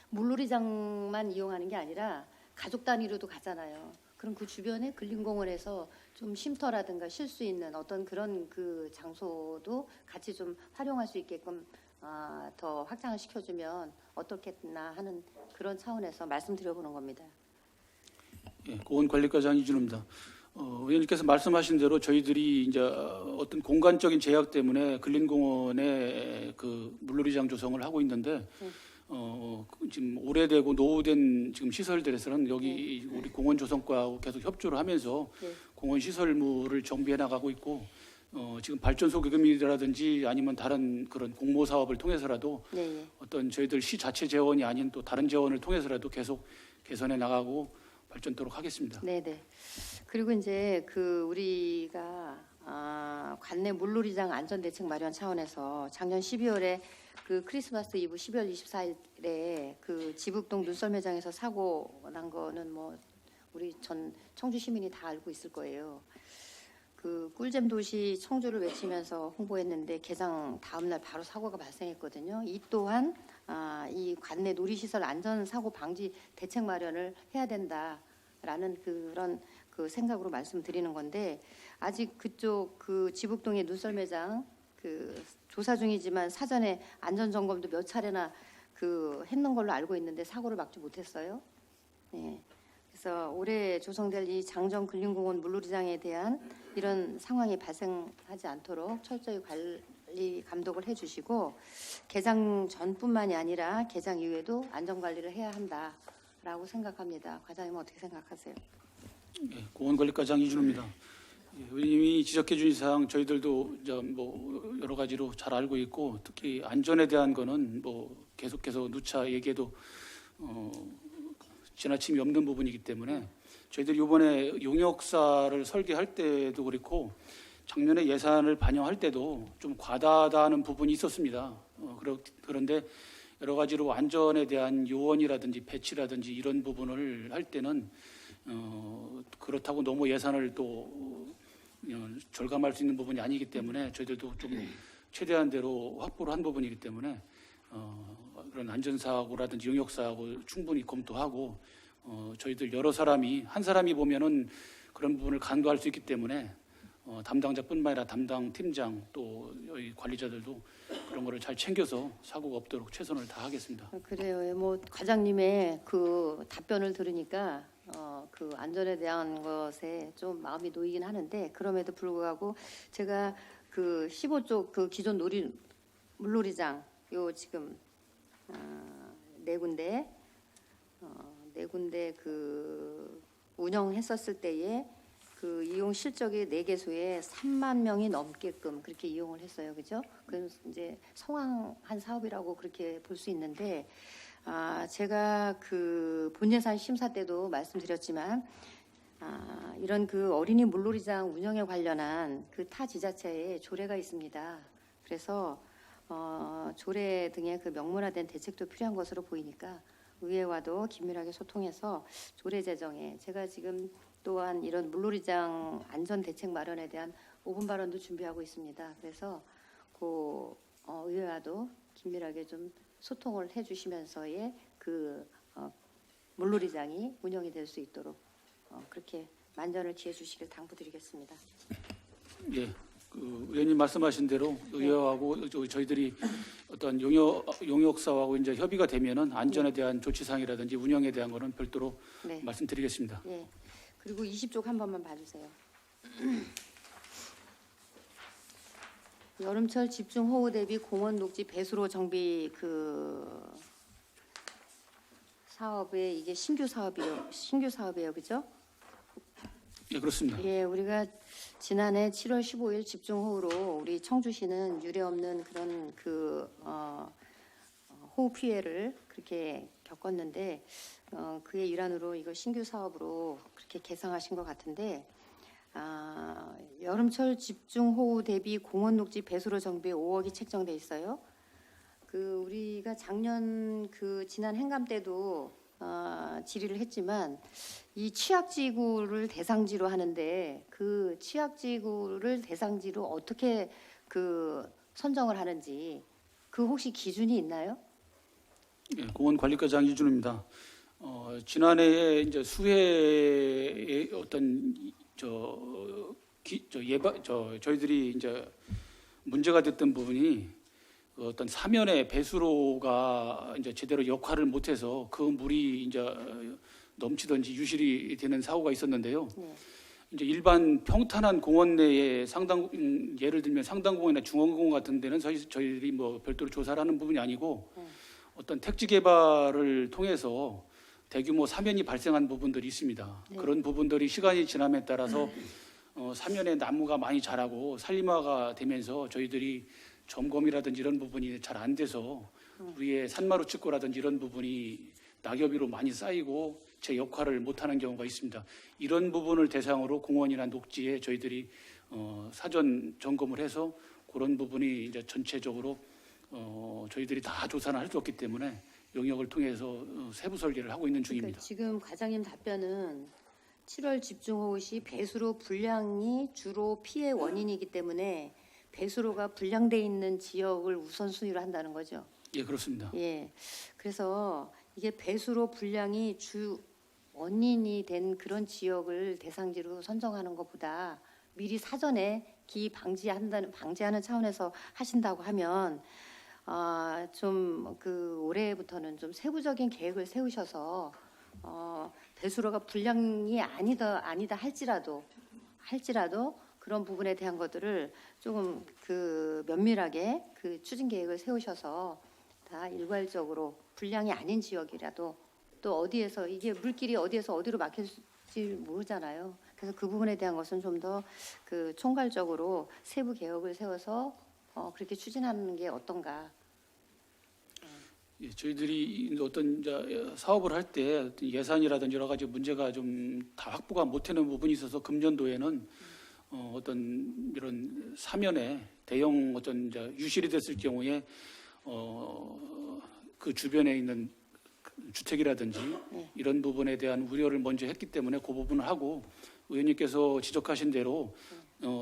물놀이장만 이용하는 게 아니라 가족 단위로도 가잖아요. 그럼 그 주변에 근린공원에서 좀 쉼터라든가 쉴 수 있는 어떤 그런 그 장소도 같이 좀 활용할 수 있게끔 더 확장을 시켜주면 어떻겠나 하는 그런 차원에서 말씀드려보는 겁니다. 예, 공원관리과장 이준호입니다. 의원님께서 말씀하신 대로 저희들이 이제 어떤 공간적인 제약 때문에 근린공원에 그 물놀이장 조성을 하고 있는데 지금 오래되고 노후된 지금 시설들에서는 여기 우리 공원 조성과하고 계속 협조를 하면서 공원 시설물을 정비해 나가고 있고 지금 발전소 기금이라든지 아니면 다른 그런 공모 사업을 통해서라도 어떤 저희들 시 자체 재원이 아닌 또 다른 재원을 통해서라도 계속 개선해 나가고 발전토록 하겠습니다. 네네. 그리고 이제 그 우리가 관내 물놀이장 안전대책 마련 차원에서 작년 12월에 그 크리스마스 이브 12월 24일에 그 지북동 눈썰매장에서 사고 난 거는 뭐 우리 전 청주 시민이 다 알고 있을 거예요. 그 꿀잼 도시 청주를 외치면서 홍보했는데 개장 다음 날 바로 사고가 발생했거든요. 이 또한 이 관내 놀이시설 안전 사고 방지 대책 마련을 해야 된다라는 그런 그 생각으로 말씀드리는 건데 아직 그쪽 그 지북동의 눈썰매장 그 조사 중이지만 사전에 안전 점검도 몇 차례나 그 했는 걸로 알고 있는데 사고를 막지 못했어요. 네. 그래서 올해 조성될 이 장정 근린공원 물놀이장에 대한 이런 상황이 발생하지 않도록 철저히 관리 감독을 해주시고 개장 전뿐만이 아니라 개장 이후에도 안전 관리를 해야 한다라고 생각합니다. 과장님은 어떻게 생각하세요? 예, 공원관리과장 이준호입니다. 예, 의원님이 지적해 주신 사항 저희들도 이제 뭐 여러 가지로 잘 알고 있고 특히 안전에 대한 거는 뭐 계속해서 누차 얘기해도 지나침이 없는 부분이기 때문에 저희들이 이번에 용역사를 설계할 때도 그렇고 작년에 예산을 반영할 때도 좀 과다하다는 부분이 있었습니다. 그런데 여러 가지로 안전에 대한 요원이라든지 배치라든지 이런 부분을 할 때는 그렇다고 너무 예산을 또 절감할 수 있는 부분이 아니기 때문에 저희들도 좀 최대한대로 확보를 한 부분이기 때문에 그런 안전사고라든지 용역사고 충분히 검토하고 저희들 여러 사람이 한 사람이 보면은 그런 부분을 간과할 수 있기 때문에 담당자뿐만 아니라 담당 팀장 또 여기 관리자들도 그런 거를 잘 챙겨서 사고가 없도록 최선을 다하겠습니다. 그래요. 뭐 과장님의 그 답변을 들으니까 그 안전에 대한 것에 좀 마음이 놓이긴 하는데 그럼에도 불구하고 제가 그 15쪽 그 기존 물놀이장 요 지금 네 군데 그 운영했었을 때에 그 이용 실적이 4개소에 3만 명이 넘게끔 그렇게 이용을 했어요. 그죠? 그래서 이제 성황한 사업이라고 그렇게 볼 수 있는데 제가 그 본예산 심사 때도 말씀드렸지만 이런 그 어린이 물놀이장 운영에 관련한 그 타 지자체에 조례가 있습니다. 그래서 조례 등의 그 명문화된 대책도 필요한 것으로 보이니까 의회와도 긴밀하게 소통해서 조례 제정에 제가 지금 또한 이런 물놀이장 안전 대책 마련에 대한 5분 발언도 준비하고 있습니다. 그래서 그 의회와도 긴밀하게 좀 소통을 해주시면서의 그 물놀이장이 운영이 될 수 있도록 그렇게 만전을 기해 주시길 당부드리겠습니다. 예, 그 의원님 말씀하신 대로 의회하고 저희들이 어떤 용역사하고 이제 협의가 되면은 안전에 대한 조치사항이라든지 운영에 대한 거는 별도로 말씀드리겠습니다. 예. 그리고 20쪽 한 번만 봐주세요. 여름철 집중 호우 대비 공원 녹지 배수로 정비 그 사업에 이게 신규 사업이에요, 그죠? 예, 그렇습니다. 예, 우리가 지난해 7월 15일 집중 호우로 우리 청주시는 유례없는 그런 그 호우 피해를 그렇게 겪었는데 그의 일환으로 이거 신규 사업으로 그렇게 개상하신 것 같은데 여름철 집중 호우 대비 공원 녹지 배수로 정비에 5억이 책정돼 있어요. 그 우리가 작년 그 지난 행감 때도 질의를 했지만 이 취약지구를 대상지로 하는데 그 취약지구를 대상지로 어떻게 그 선정을 하는지 그 혹시 기준이 있나요? 예, 공원관리과장 이준우입니다. 지난해에 이제 수해의 어떤 저희들이 이제 문제가 됐던 부분이 그 어떤 사면의 배수로가 이제 제대로 역할을 못해서 그 물이 이제 넘치든지 유실이 되는 사고가 있었는데요. 이제 일반 평탄한 공원 내에 예를 들면 상당공원이나 중원공원 같은 데는 저희들이 뭐 별도로 조사를 하는 부분이 아니고 어떤 택지 개발을 통해서 대규모 사면이 발생한 부분들이 있습니다. 그런 부분들이 시간이 지남에 따라서 사면에 나무가 많이 자라고 산림화가 되면서 저희들이 점검이라든지 이런 부분이 잘 안 돼서 위에 산마루 측고라든지 이런 부분이 낙엽위로 많이 쌓이고 제 역할을 못하는 경우가 있습니다. 이런 부분을 대상으로 공원이나 녹지에 저희들이 사전 점검을 해서 그런 부분이 이제 전체적으로 저희들이 다 조사는 할 수 없기 때문에 용역을 통해서 세부 설계를 하고 있는 중입니다. 그러니까 지금 과장님 답변은 7월 집중호우 시 배수로 불량이 주로 피해 원인이기 때문에 배수로가 불량돼 있는 지역을 우선순위로 한다는 거죠. 예, 그렇습니다. 예. 그래서 이게 배수로 불량이 주 원인이 된 그런 지역을 대상지로 선정하는 것보다 미리 사전에 방지하는 차원에서 하신다고 하면 좀 그 올해부터는 좀 세부적인 계획을 세우셔서 배수로가 불량이 아니다 할지라도 그런 부분에 대한 것들을 조금 그 면밀하게 그 추진 계획을 세우셔서 다 일괄적으로 불량이 아닌 지역이라도 또 어디에서 이게 물길이 어디에서 어디로 막힐지 모르잖아요. 그래서 그 부분에 대한 것은 좀 더 그 총괄적으로 세부 계획을 세워서 그렇게 추진하는 게 어떤가. 예, 저희들이 어떤 이제 사업을 할 때 예산이라든지 여러 가지 문제가 좀 다 확보가 못되는 부분이 있어서 금년도에는 어떤 이런 사면에 대형 어떤 이제 유실이 됐을 경우에 그 주변에 있는 주택이라든지 이런 부분에 대한 우려를 먼저 했기 때문에 그 부분을 하고 의원님께서 지적하신 대로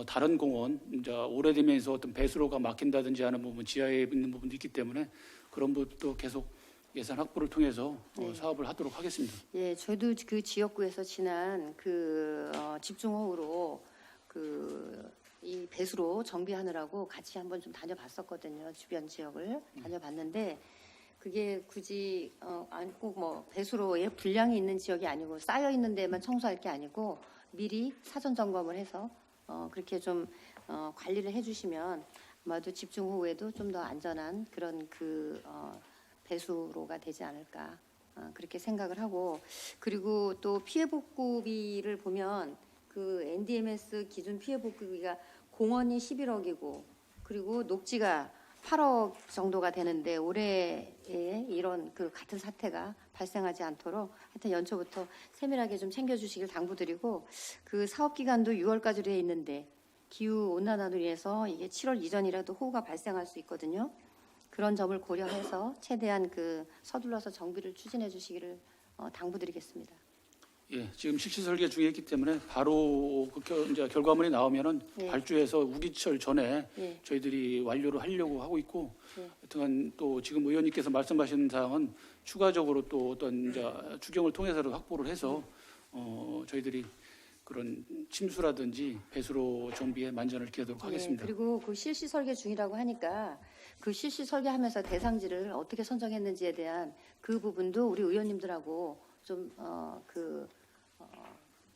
다른 공원 이제 오래되면서 어떤 배수로가 막힌다든지 하는 부분 지하에 있는 부분도 있기 때문에 그런 부분도 계속 예산 확보를 통해서 사업을 하도록 하겠습니다. 예, 저도 그 지역구에서 지난 그 집중호우로 이 배수로 정비하느라고 같이 한번 좀 다녀봤었거든요. 주변 지역을 다녀봤는데 그게 굳이 꼭 뭐 배수로에 불량이 있는 지역이 아니고 쌓여 있는 데만 청소할 게 아니고 미리 사전 점검을 해서 그렇게 좀 관리를 해주시면 아마도 집중호우에도 좀 더 안전한 그런 배수로가 되지 않을까 그렇게 생각을 하고 그리고 또 피해 복구비를 보면 그 NDMS 기준 피해 복구비가 공원이 11억이고 그리고 녹지가 8억 정도가 되는데 올해에 이런 그 같은 사태가 발생하지 않도록 하여튼 연초부터 세밀하게 좀 챙겨주시길 당부드리고 그 사업 기간도 6월까지로 돼 있는데 기후 온난화로 인해서 이게 7월 이전이라도 호우가 발생할 수 있거든요. 그런 점을 고려해서 최대한 그 서둘러서 정비를 추진해 주시기를 당부드리겠습니다. 예, 지금 실시 설계 중에 있기 때문에 바로 이제 결과물이 나오면은 발주해서 우기철 전에 저희들이 완료를 하려고 하고 있고, 하여튼 또 지금 의원님께서 말씀하신 사항은 추가적으로 또 어떤 이제 추경을 통해서도 확보를 해서 저희들이 그런 침수라든지 배수로 정비에 만전을 기하도록 하겠습니다. 그리고 그 실시 설계 중이라고 하니까 그 실시 설계하면서 대상지를 어떻게 선정했는지에 대한 그 부분도 우리 의원님들하고 좀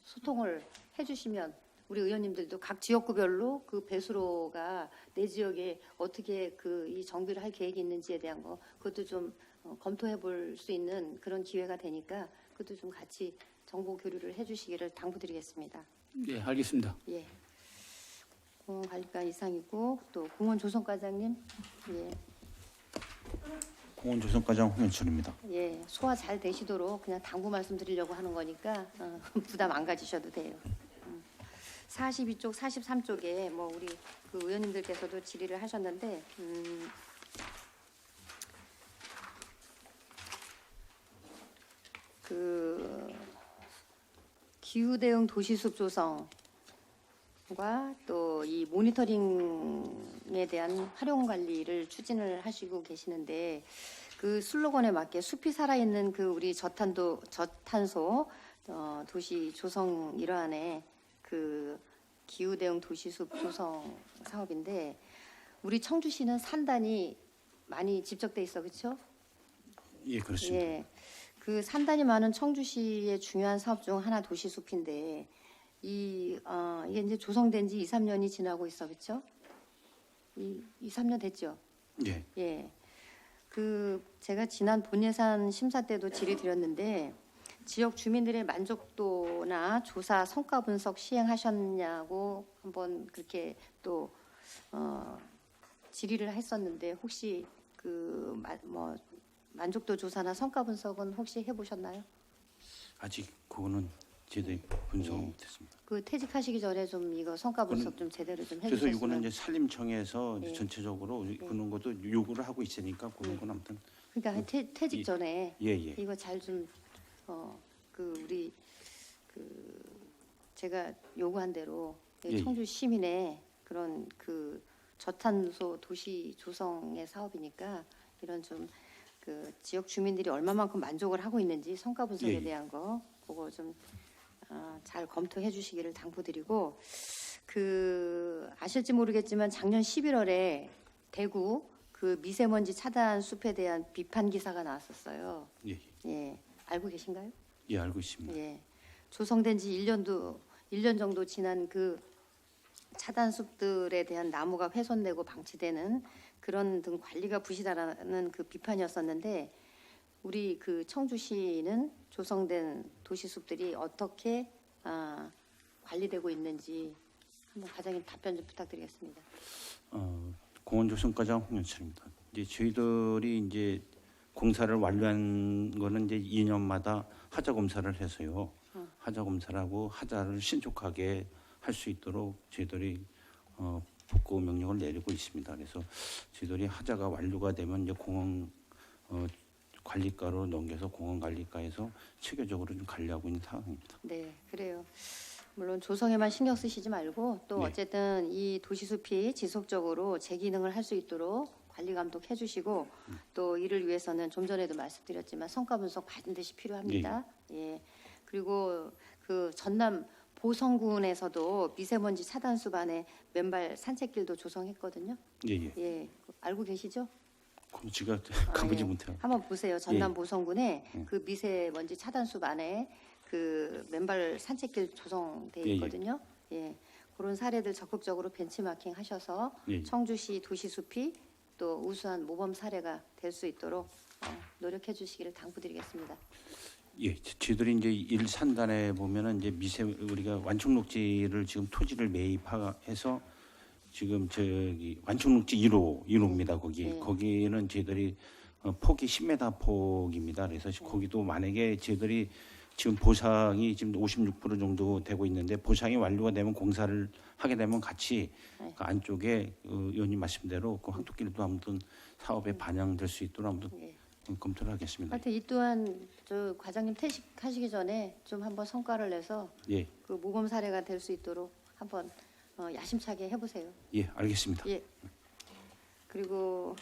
소통을 해주시면 우리 의원님들도 각 지역구별로 그 배수로가 내 지역에 어떻게 이 정비를 할 계획이 있는지에 대한 거 그것도 좀 검토해 볼 수 있는 그런 기회가 되니까 그것도 좀 같이 정보 교류를 해주시기를 당부드리겠습니다. 예, 알겠습니다. 예. 공원관리과 이상이고 또 공원조성과장님. 예. 공원조성과장 홍현철입니다. 예, 소화 잘 되시도록 그냥 당부 말씀드리려고 하는 거니까 부담 안 가지셔도 돼요. 42쪽, 43쪽에 뭐 우리 그 의원님들께서도 질의를 하셨는데 기후 대응 도시숲 조성과 또 이 모니터링에 대한 활용 관리를 추진을 하시고 계시는데 그 슬로건에 맞게 숲이 살아있는 그 우리 저탄소 도시 조성 일환의 그 기후 대응 도시숲 조성 사업인데 우리 청주시는 산단이 많이 집적돼 있어, 그렇죠? 예, 그렇습니다. 예, 그 산단이 많은 청주시의 중요한 사업 중 하나 도시숲인데 이게 이제 조성된 지 2, 3년이 지나고 있어, 그렇죠? 2, 3년 됐죠? 예. 예. 그 제가 지난 본예산 심사 때도 질의드렸는데 지역 주민들의 만족도나 조사 성과 분석 시행하셨냐고 한번 그렇게 또 질의를 했었는데 혹시 그 만족도 조사나 성과 분석은 혹시 해보셨나요? 아직 그거는 제대로 분석 못했습니다. 그 퇴직하시기 전에 좀 이거 성과 분석 좀 제대로 좀 그래서 해주셨으면. 이거는 이제 산림청에서 예. 전체적으로 그런 것도 요구를 하고 있으니까 그런 건 아무튼 그러니까 퇴직 전에 예. 이거 잘 좀 그 우리 그 제가 요구한 대로 예. 청주 시민의 그런 그 저탄소 도시 조성의 사업이니까 이런 좀 그 지역 주민들이 얼마만큼 만족을 하고 있는지 성과 분석에 예. 대한 거 그거 좀 잘 검토해 주시기를 당부드리고 그 아실지 모르겠지만 작년 11월에 대구 그 미세먼지 차단 숲에 대한 비판 기사가 나왔었어요. 예. 예, 알고 계신가요? 예, 알고 있습니다. 예, 조성된 지 1년 정도 지난 그 차단 숲들에 대한 나무가 훼손되고 방치되는 그런 등 관리가 부실하다는 그 비판이었었는데 우리 그 청주시는 조성된 도시숲들이 어떻게 관리되고 있는지 한번 과장님 답변 좀 부탁드리겠습니다. 공원조성과장 홍윤철입니다. 이제 저희들이 이제 공사를 완료한 거는 이제 2년마다 하자 검사를 해서요. 하자 검사를 하고 하자를 신속하게 할 수 있도록 저희들이 복구 명령을 내리고 있습니다. 그래서 저희들이 하자가 완료가 되면 이제 공원 관리과로 넘겨서 공원 관리과에서 체계적으로 좀 관리하고 있는 상황입니다. 네, 그래요. 물론 조성에만 신경 쓰시지 말고 또 네. 어쨌든 이 도시숲이 지속적으로 제 기능을 할 수 있도록 관리 감독해 주시고 또 이를 위해서는 좀 전에도 말씀드렸지만 성과 분석 반드시 필요합니다. 예. 그리고 그 전남 보성군에서도 미세먼지 차단숲 안에 맨발 산책길도 조성했거든요. 예. 예. 알고 계시죠? 그럼 제가 가보지 예. 못해요. 한번 보세요. 전남 예. 보성군에 예. 그 미세먼지 차단숲 안에 그 맨발 산책길 조성돼 예, 예. 있거든요. 예. 그런 사례들 적극적으로 벤치마킹 하셔서 예. 청주시 도시숲이 또 우수한 모범 사례가 될 수 있도록 노력해 주시기를 당부드리겠습니다. 예, 저희들이 이제 1산단에 보면은 이제 우리가 완충녹지를 지금 토지를 매입해서 지금 저기 완충녹지 1호입니다. 거기 네. 거기는 저희들이 폭이 10m 폭입니다. 그래서 거기도 만약에 저희들이 지금 보상이 지금 56% 정도 되고 있는데 보상이 완료가 되면 공사를 하게 되면 같이 네. 그 안쪽에 의원님 말씀대로 그 황토길도 아무튼 사업에 반영될 수 있도록 아무튼 예. 검토를 하겠습니다. 하여튼 이 또한 저 과장님 퇴직하시기 전에 좀 한번 성과를 내서 예, 그 모범 사례가 될 수 있도록 한번 야심차게 해보세요. 예, 알겠습니다. 예. 그리고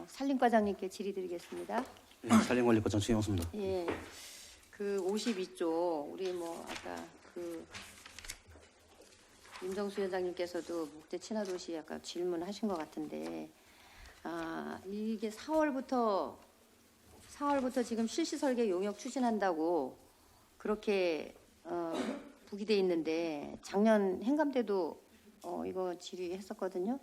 산림과장님께 질의드리겠습니다. 예, 산림관리과장 최영수입니다. 예. 그 52조 우리 뭐 아까 그 임정수 위원장님께서도 목재 친화도시 아까 질문하신 것 같은데 이게 4월부터 지금 실시 설계 용역 추진한다고 그렇게 부기돼 있는데 작년 행감 때도 이거 질의했었거든요.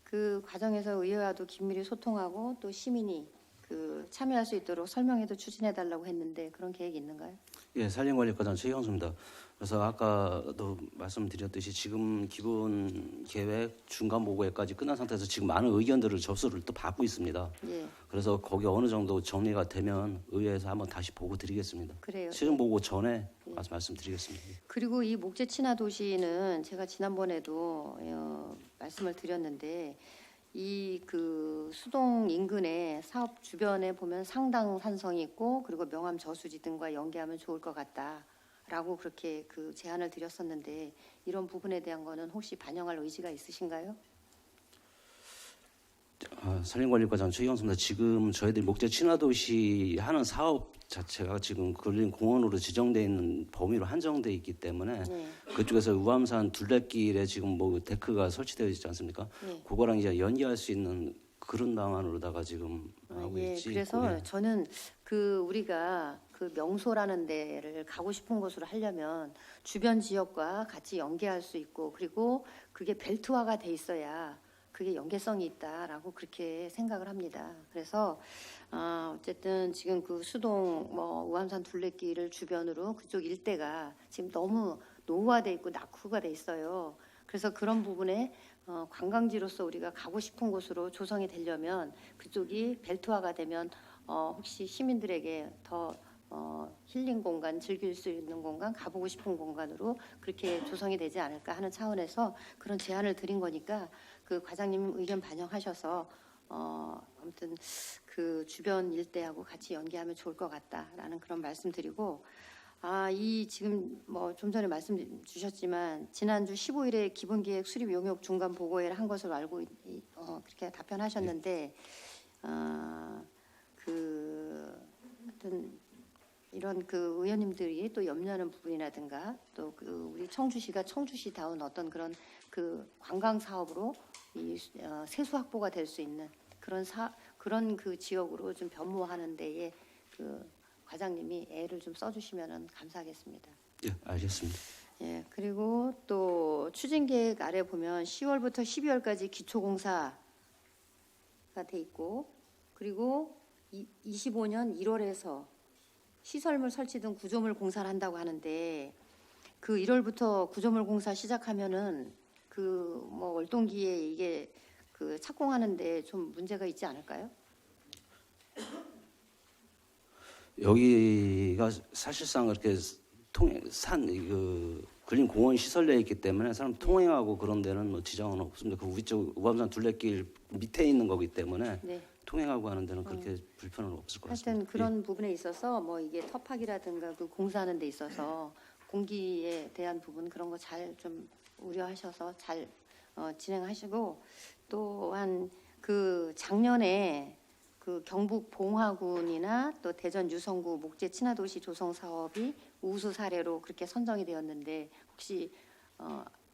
그 과정에서 의회와도 긴밀히 소통하고 또 시민이 그 참여할 수 있도록 설명회도 추진해 달라고 했는데 그런 계획이 있는가요? 예, 산림관리과장 최영수입니다. 그래서 아까도 말씀드렸듯이 지금 기본 계획 중간 보고회까지 끝난 상태에서 지금 많은 의견들을 접수를 또 받고 있습니다. 예, 그래서 거기 어느 정도 정리가 되면 의회에서 한번 다시 보고 드리겠습니다. 그래요. 시정 보고 전에 말씀드리겠습니다. 그리고 이 목재 친화 도시는 제가 지난번에도 말씀을 드렸는데 이 그 수동 인근의 사업 주변에 보면 상당 산성이 있고 그리고 명암 저수지 등과 연계하면 좋을 것 같다. 라고 그렇게 그 제안을 드렸었는데 이런 부분에 대한 거는 혹시 반영할 의지가 있으신가요? 산림관리과장 최경수입니다. 지금 저희들이 목재 친화도시 하는 사업 자체가 지금 근린공원으로 지정되어 있는 범위로 한정되어 있기 때문에 네. 그쪽에서 우암산 둘레길에 지금 뭐 데크가 설치되어 있지 않습니까? 네. 그거랑 이제 연계할 수 있는 그런 방안으로다가 지금 하고 예, 있지. 그래서 예. 저는 그 우리가 그 명소라는 데를 가고 싶은 곳으로 하려면 주변 지역과 같이 연계할 수 있고 그리고 그게 벨트화가 돼 있어야 그게 연계성이 있다라고 그렇게 생각을 합니다. 그래서 어쨌든 지금 그 수동 뭐 우암산 둘레길을 주변으로 그쪽 일대가 지금 너무 노후화돼 있고 낙후가 돼 있어요. 그래서 그런 부분에 관광지로서 우리가 가고 싶은 곳으로 조성이 되려면 그쪽이 벨트화가 되면 혹시 시민들에게 더 힐링 공간, 즐길 수 있는 공간, 가보고 싶은 공간으로 그렇게 조성이 되지 않을까 하는 차원에서 그런 제안을 드린 거니까 그 과장님 의견 반영하셔서 아무튼 그 주변 일대하고 같이 연계하면 좋을 것 같다라는 그런 말씀드리고 이 지금 뭐 좀 전에 말씀 주셨지만 지난주 15일에 기본계획 수립 용역 중간 보고회를 한 것으로 알고 그렇게 답변하셨는데 하여튼 이런 그 의원님들이 또 염려하는 부분이라든가 또 그 우리 청주시가 청주시다운 어떤 그런 그 관광 사업으로 이 세수 확보가 될 수 있는 그런 그 지역으로 좀 변모하는 데에 그 과장님이 애를 좀 써주시면은 감사하겠습니다. 예, 알겠습니다. 예, 그리고 또 추진 계획 아래 보면 10월부터 12월까지 기초 공사가 돼 있고 그리고 25년 1월에서 시설물 설치 등 구조물 공사를 한다고 하는데 그 1월부터 구조물 공사 시작하면은 그 뭐 월동기에 이게 그 착공하는데 좀 문제가 있지 않을까요? 여기가 사실상 그렇게 근린 공원 시설되어 있기 때문에 사람 통행하고 그런 데는 뭐 지장은 없습니다. 그 위쪽 우암산 둘레길 밑에 있는 거기 때문에 네. 통행하고 하는 데는 그렇게 불편은 없을 것 같습니다. 하여튼 그런 부분에 있어서 뭐 이게 터파기라든가 그 공사하는 데 있어서 공기에 대한 부분 그런 거 잘 좀 우려하셔서 잘 진행하시고 또한 그 작년에 그 경북 봉화군이나 또 대전 유성구 목재 친화도시 조성 사업이 우수 사례로 그렇게 선정이 되었는데 혹시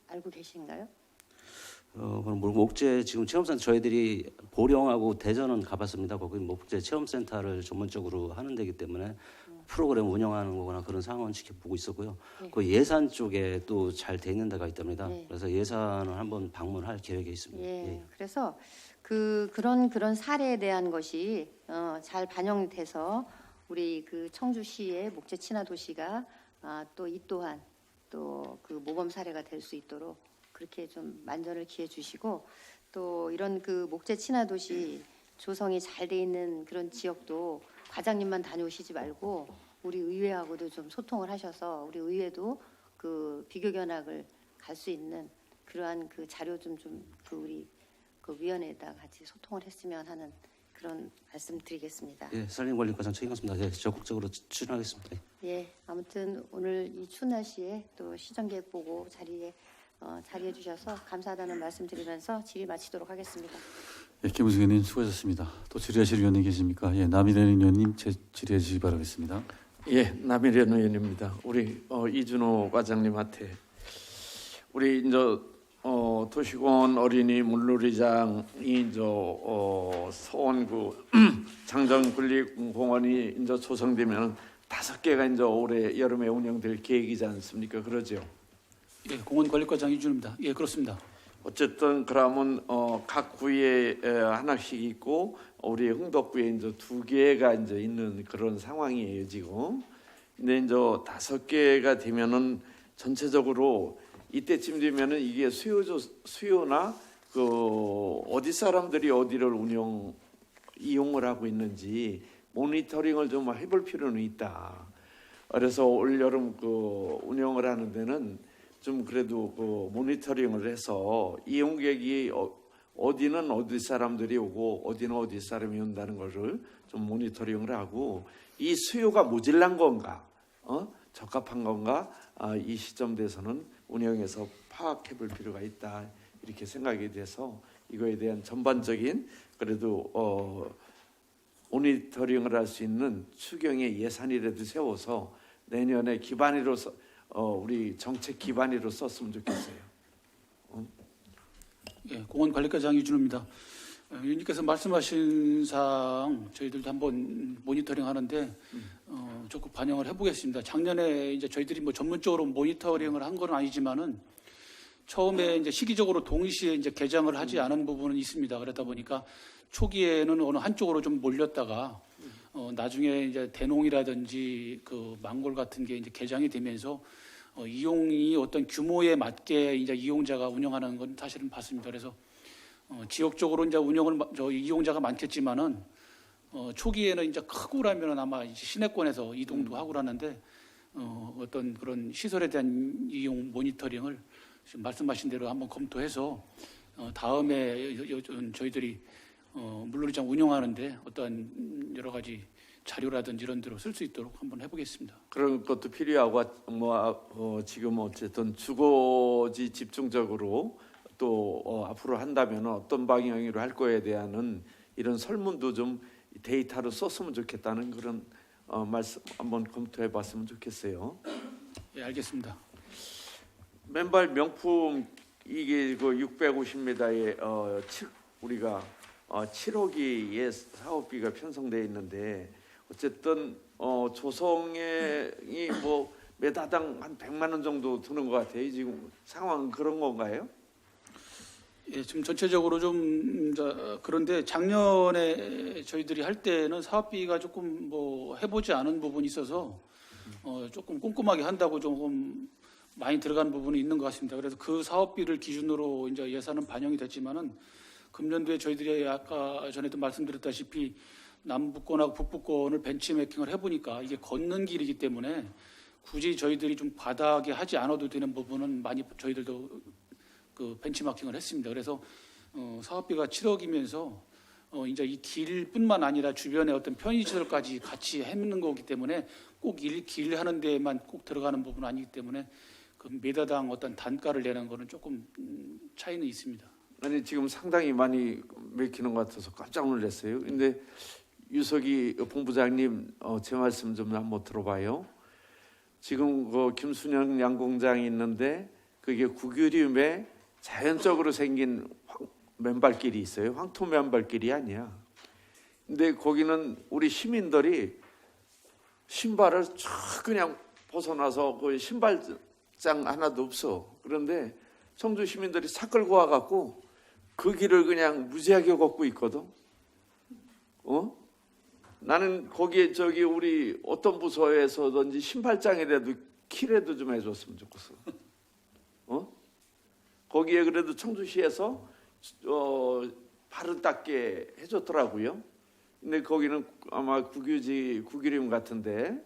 알고 계신가요? 그럼 목재 지금 체험센터 저희들이 보령하고 대전은 가봤습니다. 거기 목재 체험센터를 전문적으로 하는 데이기 때문에 프로그램 운영하는 거거나 그런 상황은 지켜보고 있었고요. 네. 그 예산 쪽에 또 잘 돼 있는 데가 있답니다. 네. 그래서 예산을 한번 방문할 계획에 있습니다. 예. 그래서 그런 사례에 대한 것이 잘 반영돼서 우리 그 청주시의 목재 친화 도시가 또 이 또한 또 그 모범 사례가 될 수 있도록 그렇게 좀 만전을 기해 주시고 또 이런 그 목재 친화 도시 조성이 잘 돼 있는 그런 지역도 과장님만 다녀오시지 말고 우리 의회하고도 좀 소통을 하셔서 우리 의회도 그 비교 견학을 갈 수 있는 그러한 그 자료 좀 그 우리 그 위원회에다 같이 소통을 했으면 하는 그런 말씀드리겠습니다. 예, 산림관리과장 최경수입니다. 예, 적극적으로 추진하겠습니다. 예, 아무튼 오늘 이 추운 날씨에 또 시정계획 보고 자리해 주셔서 감사하다는 말씀드리면서 질의 마치도록 하겠습니다. 예, 김우승 의원님 수고하셨습니다. 또 질의하실 의원님 계십니까? 예, 남일현 의원님 질의해 주시기 바라겠습니다. 예, 남일현 의원입니다. 우리 이준호 과장님한테 우리 이제 도시공원 어린이 물놀이장이 이제 서원구 장정군립공원이 이제 조성되면 5개가 이제 올해 여름에 운영될 계획이지 않습니까? 그러죠? 예, 공원관리과장 이준입니다. 예, 그렇습니다. 어쨌든 그러면 각 구에 하나씩 있고 우리 흥덕구에 이제 2개가 이제 있는 그런 상황이에요 지금. 근데 이제 5개가 되면은 전체적으로 이때쯤 되면은 이게 수요나 그 어디 사람들이 어디를 이용을 하고 있는지 모니터링을 좀 해볼 필요는 있다. 그래서 올 여름 그 운영을 하는 데는 좀 그래도 그 모니터링을 해서 이용객이 어디는 어디 사람들이 오고 어디는 어디 사람이 온다는 것을 좀 모니터링을 하고 이 수요가 모질란 건가? 적합한 건가 이 시점 돼서는 운영에서 파악해 볼 필요가 있다 이렇게 생각이 돼서 이거에 대한 전반적인 그래도 모니터링을 할 수 있는 추경의 예산이라도 세워서 내년에 기반으로서 우리 정책 기반으로 썼으면 좋겠어요. 예, 공원관리과장 이준호입니다. 위원님께서 말씀하신 사항 저희들도 한번 모니터링 하는데 조금 반영을 해보겠습니다. 작년에 이제 저희들이 뭐 전문적으로 모니터링을 한 건 아니지만은 처음에 이제 시기적으로 동시에 이제 개장을 하지 않은 부분은 있습니다. 그러다 보니까 초기에는 어느 한쪽으로 좀 몰렸다가 나중에 이제 대농이라든지 그 망골 같은 게 이제 개장이 되면서 이용이 어떤 규모에 맞게 이제 이용자가 운영하는 건 사실은 봤습니다. 그래서 지역적으로 이제 이용자가 많겠지만은 초기에는 이제 크고라면은 아마 이제 시내권에서 이동도 하고 그러는데 어떤 그런 시설에 대한 이용 모니터링을 지금 말씀하신 대로 한번 검토해서 다음에 저희들이 물놀이장 운영하는데 어떤 여러 가지 자료라든지 이런 데로 쓸 수 있도록 한번 해보겠습니다. 그런 것도 필요하고 지금 어쨌든 주거지 집중적으로 또 앞으로 한다면 어떤 방향으로 할 거에 대한 이런 설문도 좀 데이터로 썼으면 좋겠다는 그런 말씀 한번 검토해 봤으면 좋겠어요. 예, 알겠습니다. 맨발 명품 이게 그 650m에 우리가 7억의 사업비가 편성되어 있는데 어쨌든 조성이 뭐 메다당 한 100만 원 정도 드는 것 같아요. 지금 상황은 그런 건가요? 예, 지금 전체적으로 좀 그런데 작년에 저희들이 할 때는 사업비가 조금 뭐 해보지 않은 부분이 있어서 조금 꼼꼼하게 한다고 조금 많이 들어간 부분이 있는 것 같습니다. 그래서 그 사업비를 기준으로 이제 예산은 반영이 됐지만은 금년도에 저희들이 아까 전에도 말씀드렸다시피 남부권하고 북부권을 벤치매킹을 해보니까 이게 걷는 길이기 때문에 굳이 저희들이 좀 과다하게 하지 않아도 되는 부분은 많이 저희들도 그 벤치마킹을 했습니다. 그래서 사업비가 7억이면서 이제 이 길뿐만 아니라 주변의 어떤 편의시설까지 같이 해놓는 거기 때문에 꼭 길 하는 데만 꼭 들어가는 부분은 아니기 때문에 그 메다당 어떤 단가를 내는 거는 조금 차이는 있습니다. 아니 지금 상당히 많이 맥히는 것 같아서 깜짝 놀랐어요. 근데 유석이 본부장님 제 말씀 좀 한번 들어봐요. 지금 그 김순영 양공장이 있는데 그게 구규림에 자연적으로 생긴 맨발길이 있어요. 황토 맨발길이 아니야. 근데 거기는 우리 시민들이 신발을 쫙 그냥 벗어나서 그 신발장 하나도 없어. 그런데 청주 시민들이 차 끌고 와갖고 그 길을 그냥 무지하게 걷고 있거든. 나는 거기에 우리 어떤 부서에서든지 신발장이라도 키라도 좀 해줬으면 좋겠어. 거기에 그래도 청주시에서 발을 닦게 해줬더라고요. 근데 거기는 아마 구규림 같은데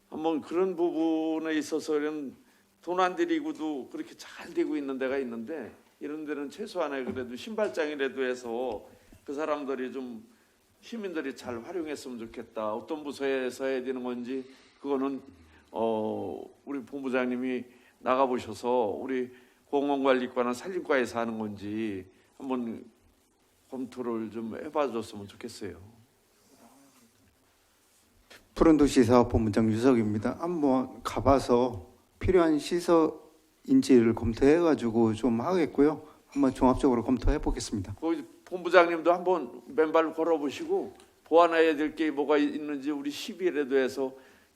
한번 그런 부분에 있어서는 돈 안 들이고도 그렇게 잘 되고 있는 데가 있는데 이런 데는 최소한의 그래도 신발장이라도 해서 그 사람들이 좀 시민들이 잘 활용했으면 좋겠다. 어떤 부서에서 해야 되는 건지 그거는 우리 본부장님이 나가보셔서 우리 공원관리과나 산림과에서 하는 건지 한번 검토를 좀 해봐줬으면 좋겠어요. 푸른도시 사업본부장 유석입니다. 한번 가봐서 필요한 시설인지를 검토해가지고 좀 하겠고요. 한번 종합적으로 검토해 보겠습니다. 거기 본부장님도 한번 맨발로 걸어보시고 보완해야 될 게 뭐가 있는지 우리 시비라도 해서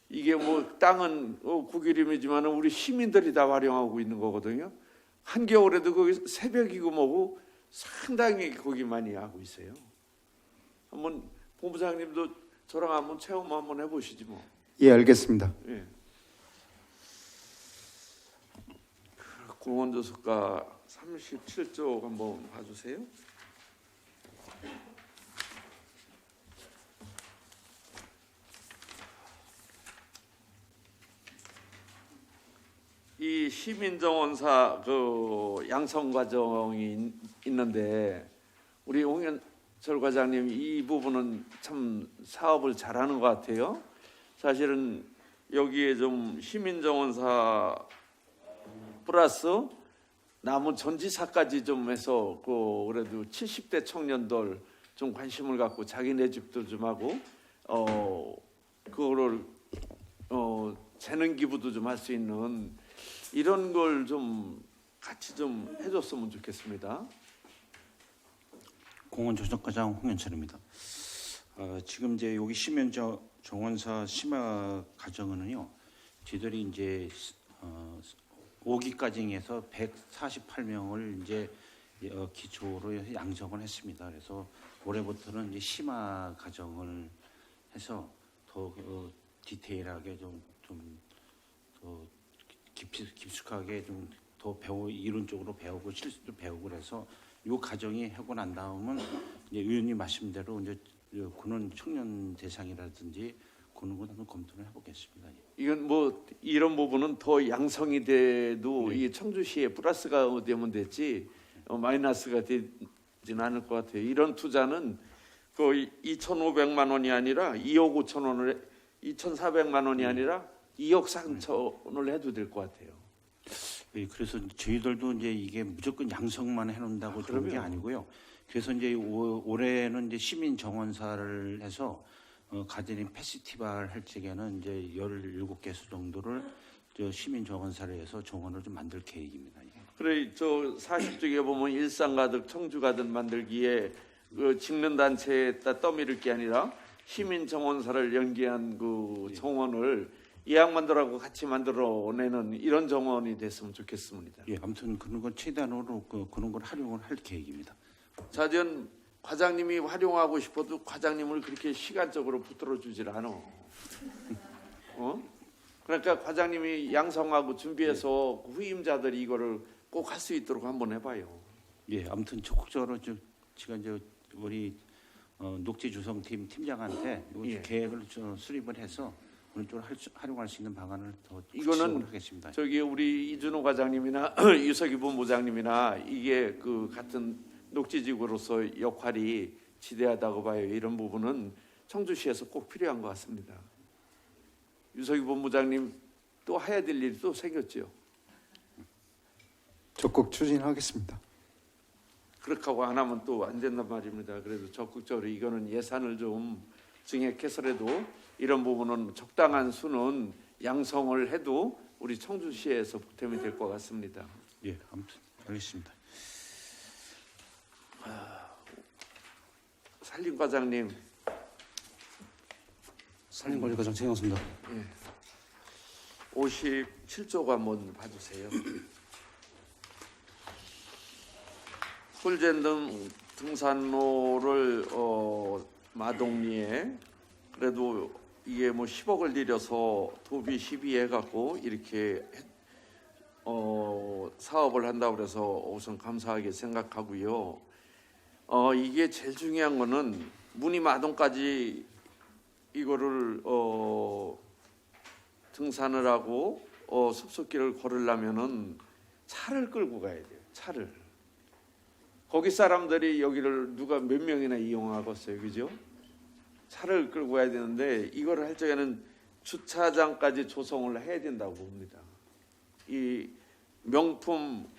이게 뭐 땅은 구규림이지만 우리 시민들이 다 활용하고 있는 거거든요. 한겨울에도 거기 새벽이고 뭐고 상당히 거기 많이 하고 있어요. 한번 본부장님도 저랑 한번 체험 한번 해보시지 뭐. 예, 알겠습니다. 예. 공원조석가 37쪽 한번 봐주세요. 이 시민정원사 그 양성 과정이 있는데 우리 홍현철 과장님 이 부분은 참 사업을 잘하는 것 같아요. 사실은 여기에 좀 시민정원사 플러스 남은 전지사까지 좀 해서 그래도 70대 청년들 좀 관심을 갖고 자기네 집도 좀 하고 그거를 재능 기부도 좀 할 수 있는 이런 걸 좀 같이 좀 해줬으면 좋겠습니다. 공원조정과장 홍현철입니다. 지금 이제 여기 시민 정원사 심화 과정은요, 저희들이 이제 5기까지해서 148명을 이제 기초로 양성을 했습니다. 그래서 올해부터는 이제 심화 과정을 해서 더 디테일하게 좀 더 깊숙하게 좀 더 이론적으로 배우고 실습도 배우고 그래서 이 과정이 하고 난 다음은 이제 의원님 말씀대로 이제 군원 청년 대상이라든지 그런 건 한번 검토를 해보겠습니다. 이건 뭐 이런 부분은 더 양성이 돼도 이 청주시에 플러스가 되면 됐지 마이너스가 되지는 않을 것 같아요. 이런 투자는 그 2,500만 원이 아니라 2억 5천 원을 2,400만 원이 아니라 2억 3천을 해도 될 것 같아요. 예, 그래서 저희들도 이제 이게 무조건 양성만 해놓는다고 좋은 게 아니고요. 그래서 이제 올해는 이제 시민 정원사를 해서 가드닝 페스티벌 할 적에는 이제 17개소 정도를 시민 정원사를 해서 정원을 좀 만들 계획입니다. 그래 저 40쪽에 보면 일상 가득 청주 가득 만들기에 그 직능 단체에다 떠밀을 게 아니라 시민 정원사를 연계한 그 정원을 이양만들하고 같이 만들어내는 이런 정원이 됐으면 좋겠습니다. 예, 아무튼 그런 건 최대한으로 그런 걸 활용을 할 계획입니다. 자전 과장님이 활용하고 싶어도 과장님을 그렇게 시간적으로 붙들어 주질 않아. 그러니까 과장님이 양성하고 준비해서 후임자들이 이거를 꼭 할 수 있도록 한번 해봐요. 예, 아무튼 적극적으로 지금 이제 우리 녹지조성팀 팀장한테 이 계획을 수립을 해서 그런 쪽으로 활용할 수 있는 방안을 더 이거는 하겠습니다. 저기 우리 이준호 과장님이나 유석희 본부장님이나 이게 그 같은 녹지지구로서 역할이 지대하다고 봐요. 이런 부분은 청주시에서 꼭 필요한 것 같습니다. 유석희 본부장님 또 해야 될 일이 또 생겼죠. 적극 추진하겠습니다. 그렇게 하고 안 하면 또 안 된단 말입니다. 그래도 적극적으로 이거는 예산을 좀 증액해서라도 이런 부분은 적당한 수는 양성을 해도 우리 청주시에서 보탬이 될 것 같습니다. 예, 아무튼 알겠습니다. 산림과장님. 산림관리과장 최영수입니다. 57쪽 한번 봐주세요. 꿀젠 등산로를 마동리에 그래도 이게 뭐 10억을 들여서 도비 12 해갖고 이렇게 사업을 한다고 그래서 우선 감사하게 생각하고요. 이게 제일 중요한 거는 문이 마동까지 이거를 등산을 하고 숲속길을 걸으려면은 차를 끌고 가야 돼요. 차를. 거기 사람들이 여기를 누가 몇 명이나 이용하겠어요, 그죠? 차를 끌고 가야 되는데 이걸 할 적에는 주차장까지 조성을 해야 된다고 봅니다. 이 명품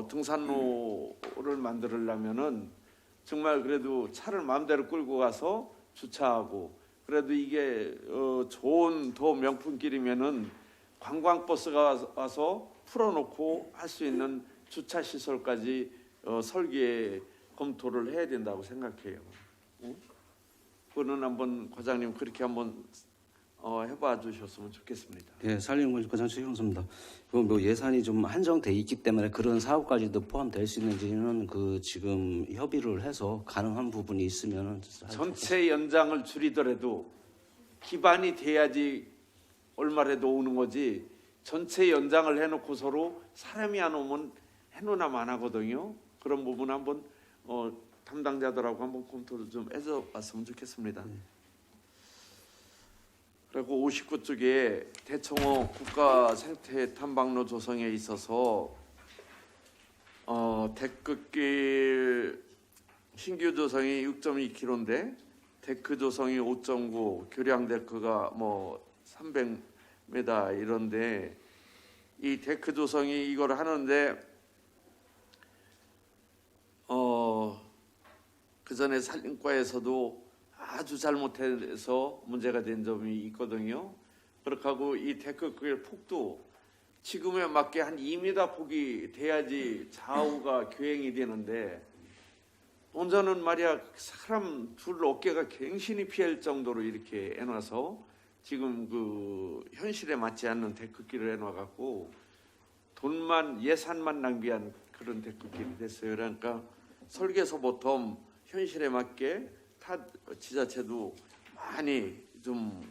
등산로를 만들려면은 정말 그래도 차를 마음대로 끌고 가서 주차하고 그래도 이게 좋은 더 명품길이면은 관광버스가 와서 풀어놓고 할 수 있는 주차 시설까지 설계 검토를 해야 된다고 생각해요. 그거는 한번 과장님 그렇게 한번 해봐 주셨으면 좋겠습니다. 예, 산림관리과장 최영수입니다. 뭐 예산이 좀 한정돼 있기 때문에 그런 사업까지도 포함될 수 있는지는 그 지금 협의를 해서 가능한 부분이 있으면 전체 연장을 줄이더라도 기반이 돼야지 얼마라도 오는 거지. 전체 연장을 해놓고 서로 사람이 안 오면 해놓으면 안 하거든요. 그런 부분 한번 담당자들하고 한번 검토를 좀 해서 봤으면 좋겠습니다. 그리고 59쪽에 대청호 국가 생태 탐방로 조성에 있어서 데크길 신규 조성이 6.2km인데 데크 조성이 5.9, 교량 데크가 뭐 이런데 이 데크 조성이 이걸 하는데 그 전에 산림과에서도 아주 잘못해서 문제가 된 점이 있거든요. 그렇게 하고 이 데크 길 폭도 지금에 맞게 한 2m 폭이 돼야지 좌우가 교행이 되는데 운전은 말이야 사람 둘 어깨가 갱신이 피할 정도로 이렇게 해놔서 지금 그 현실에 맞지 않는 데크길을 해놔갖고 돈만 예산만 낭비한 그런 데크길이 됐어요. 그러니까 설계서부터 현실에 맞게 타 지자체도 많이 좀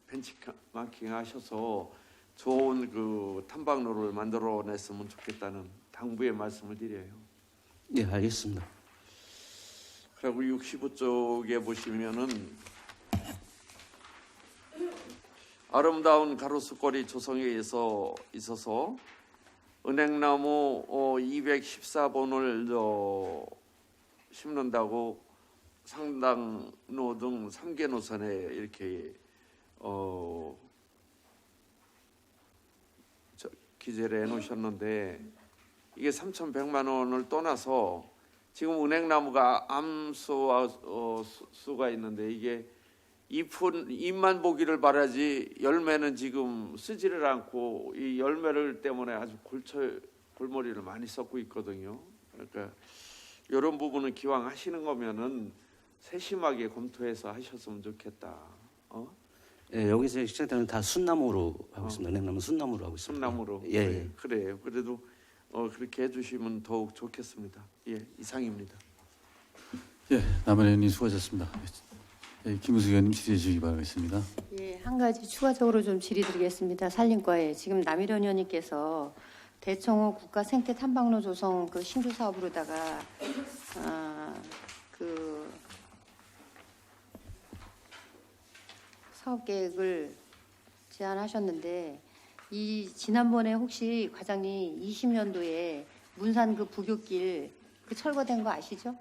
벤치마킹 하셔서 좋은 그 탐방로를 만들어냈으면 좋겠다는 당부의 말씀을 드려요. 네, 알겠습니다. 그리고 65쪽에 보시면은 아름다운 가로수거리 조성에 있어서 은행나무 214본을 심는다고 상당로 등 3개 노선에 이렇게 기재를 해놓으셨는데 이게 3,100만 원을 떠나서 지금 은행나무가 암수와 수가 있는데 이게 잎만 보기를 바라지 열매는 지금 쓰지를 않고 이 열매를 때문에 아주 골머리를 많이 썩고 있거든요. 그러니까 이런 부분은 기왕 하시는 거면은 세심하게 검토해서 하셨으면 좋겠다. 예, 여기서 시작되는 다 순나무로 하고 있습니다. 은행나무 순나무로 하고 있습니다. 순나무로. 예, 예. 그래요. 그래도 그렇게 해주시면 더욱 좋겠습니다. 예, 이상입니다. 예, 남은 의원님 수고하셨습니다. 예, 김우수 의원님 질의해 주시기 바라겠습니다. 예, 한 가지 추가적으로 좀 질의드리겠습니다. 산림과에 지금 남일원 의원님께서 대청호 국가 생태 탐방로 조성 그 신규 사업으로다가 그 사업 계획을 제안하셨는데 이 지난번에 혹시 과장님 20년도에 문산 그 부교길 그 철거된 거 아시죠?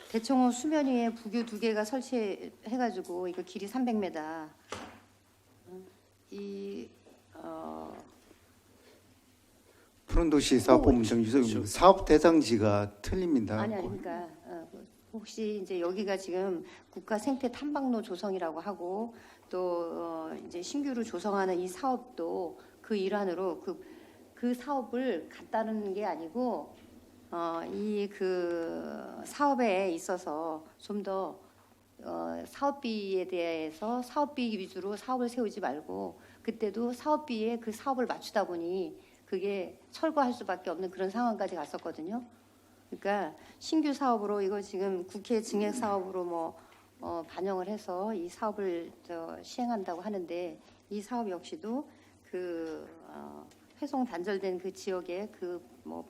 대청호 수면 위에 부교 2개가 설치해가지고 이거 길이 300m. 푸른도시 사업본부장 유석입니다. 사업 대상지가 틀립니다. 아니 그러니까 혹시 이제 여기가 지금 국가 생태 탐방로 조성이라고 하고 또 이제 신규로 조성하는 이 사업도 그 일환으로 그 사업을 갖다는 게 아니고 이 그 사업에 있어서 좀 더 사업비에 대해서 사업비 위주로 사업을 세우지 말고 그때도 사업비에 그 사업을 맞추다 보니 그게 철거할 수밖에 없는 그런 상황까지 갔었거든요. 그러니까 신규 사업으로 이거 지금 국회 증액 사업으로 반영을 해서 이 사업을 시행한다고 하는데 이 사업 역시도 그 회송 단절된 그 지역에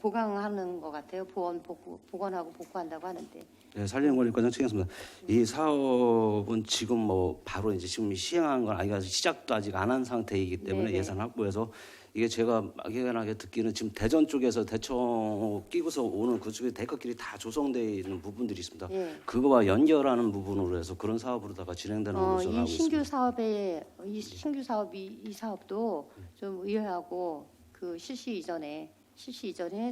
보강하는 것 같아요. 복원하고 복구한다고 하는데. 네, 산림관리과장 책임있습니다. 이 사업은 지금 바로 이제 지금 시행한 건 아니라 시작도 아직 안 한 상태이기 때문에 네네. 예산 확보해서 이게 제가 막연하게 듣기는 지금 대전 쪽에서 대청 끼고서 오는 그쪽에 데크길이 다 조성되어 있는 부분들이 있습니다. 예. 그거와 연결하는 부분으로 해서 그런 사업으로다가 진행되는 것으로 알고 이 신규 있습니다. 사업에 이 사업도 좀 의외하고 그 실시 이전에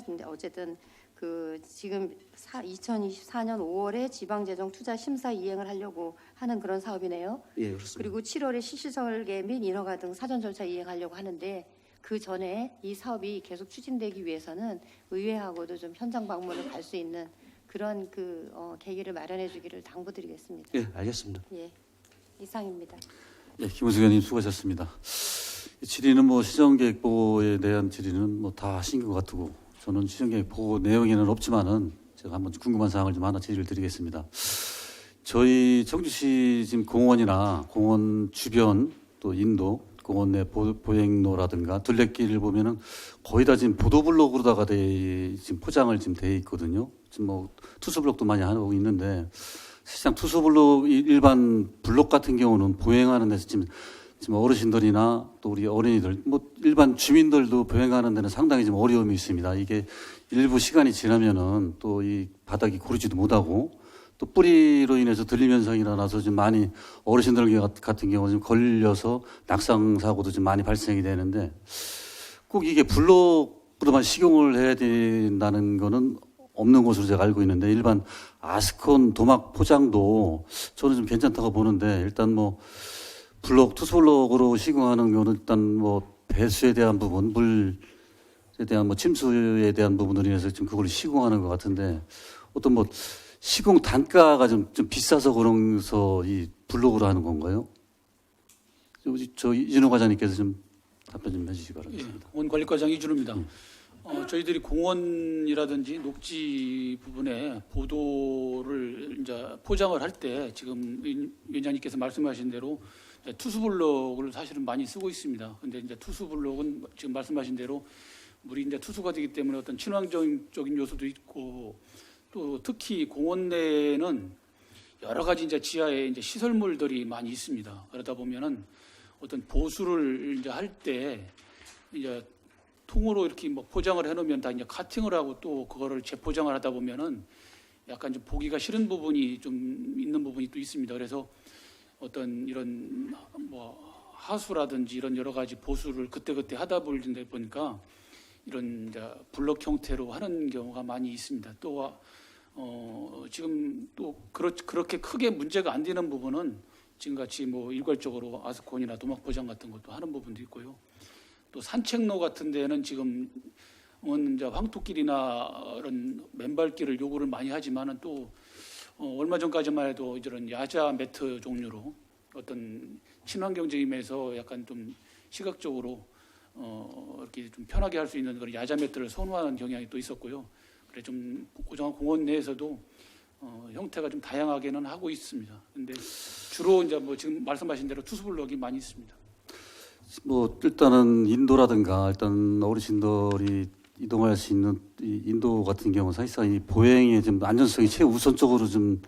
근데 어쨌든 그 지금 2024년 5월에 지방재정투자심사 이행을 하려고 하는 그런 사업이네요. 예, 그렇습니다. 그리고 7월에 실시설계 및 인허가 등 사전 절차 이행하려고 하는데 그 전에 이 사업이 계속 추진되기 위해서는 의회하고도 좀 현장 방문을 갈 수 있는 그런 계기를 마련해 주기를 당부드리겠습니다. 예, 알겠습니다. 예, 이상입니다. 예, 김우수 의원님 수고하셨습니다. 질의는 시정계획보에 대한 질의는 다 하신 것 같고 저는 시정계획보 내용에는 없지만은 제가 한번 궁금한 사항을 좀 하나 질의를 드리겠습니다. 저희 청주시 지금 공원이나 공원 주변 또 인도 공원 내 보행로라든가 둘레길을 보면은 거의 다 지금 보도블록으로다가 지금 포장을 지금 돼 있거든요. 지금 투수블록도 많이 하고 있는데 사실상 투수블록 일반 블록 같은 경우는 보행하는 데서 지금 어르신들이나 또 우리 어린이들 일반 주민들도 보행하는 데는 상당히 좀 어려움이 있습니다. 이게 일부 시간이 지나면은 또 이 바닥이 고르지도 못하고 또 뿌리로 인해서 들림 현상이 일어나서 좀 많이 어르신들 같은 경우 좀 걸려서 낙상 사고도 좀 많이 발생이 되는데 꼭 이게 블록으로만 식용을 해야 된다는 거는 없는 것으로 제가 알고 있는데 일반 아스콘 도막 포장도 저는 좀 괜찮다고 보는데 일단 뭐 블록 투수블록으로 시공하는 경우는 일단 뭐 배수에 대한 부분, 물에 대한 뭐 침수에 대한 부분으로 인해서 지금 그걸 시공하는 것 같은데 어떤 뭐 시공 단가가 좀 비싸서 그런서 이 블록으로 하는 건가요? 저 이준호 과장님께서 좀 답변 좀 해주시기 바랍니다. 예, 공원관리과장 이준호입니다. 저희들이 공원이라든지 녹지 부분에 보도를 이제 포장을 할 때 지금 위원장님께서 말씀하신 대로 투수블록을 사실은 많이 쓰고 있습니다. 근데 이제 투수블록은 지금 말씀하신 대로 물이 이제 투수가 되기 때문에 어떤 친환경적인 요소도 있고 또 특히 공원 내에는 여러 가지 이제 지하에 이제 시설물들이 많이 있습니다. 그러다 보면은 어떤 보수를 이제 할 때 이제 통으로 이렇게 뭐 포장을 해놓으면 다 이제 카팅을 하고 또 그거를 재포장을 하다 보면은 약간 좀 보기가 싫은 부분이 좀 있는 부분이 또 있습니다. 그래서 어떤 이런 뭐 하수라든지 이런 여러 가지 보수를 그때그때 하다 보니까 이런 이제 블록 형태로 하는 경우가 많이 있습니다. 또 지금 또 그렇게 크게 문제가 안 되는 부분은 지금같이 뭐 일괄적으로 아스콘이나 도막 포장 같은 것도 하는 부분도 있고요. 또 산책로 같은 데는 지금은 이제 황토길이나 이런 맨발길을 요구를 많이 하지만은 또 얼마 전까지만 해도 이런 야자 매트 종류로 어떤 친환경적인 면에서 약간 좀 시각적으로 이렇게 좀 편하게 할 수 있는 그런 야자 매트를 선호하는 경향이 또 있었고요. 그래 좀 고정한 공원 내에서도 형태가 좀 다양하게는 하고 있습니다. 근데 주로 이제 뭐 지금 말씀하신 대로 투수블록이 많이 있습니다. 뭐 일단은 인도라든가 일단 어르신들이 이동할 수 있는 이 인도 같은 경우 사실상 이 보행의 좀 안전성이 최우선적으로 좀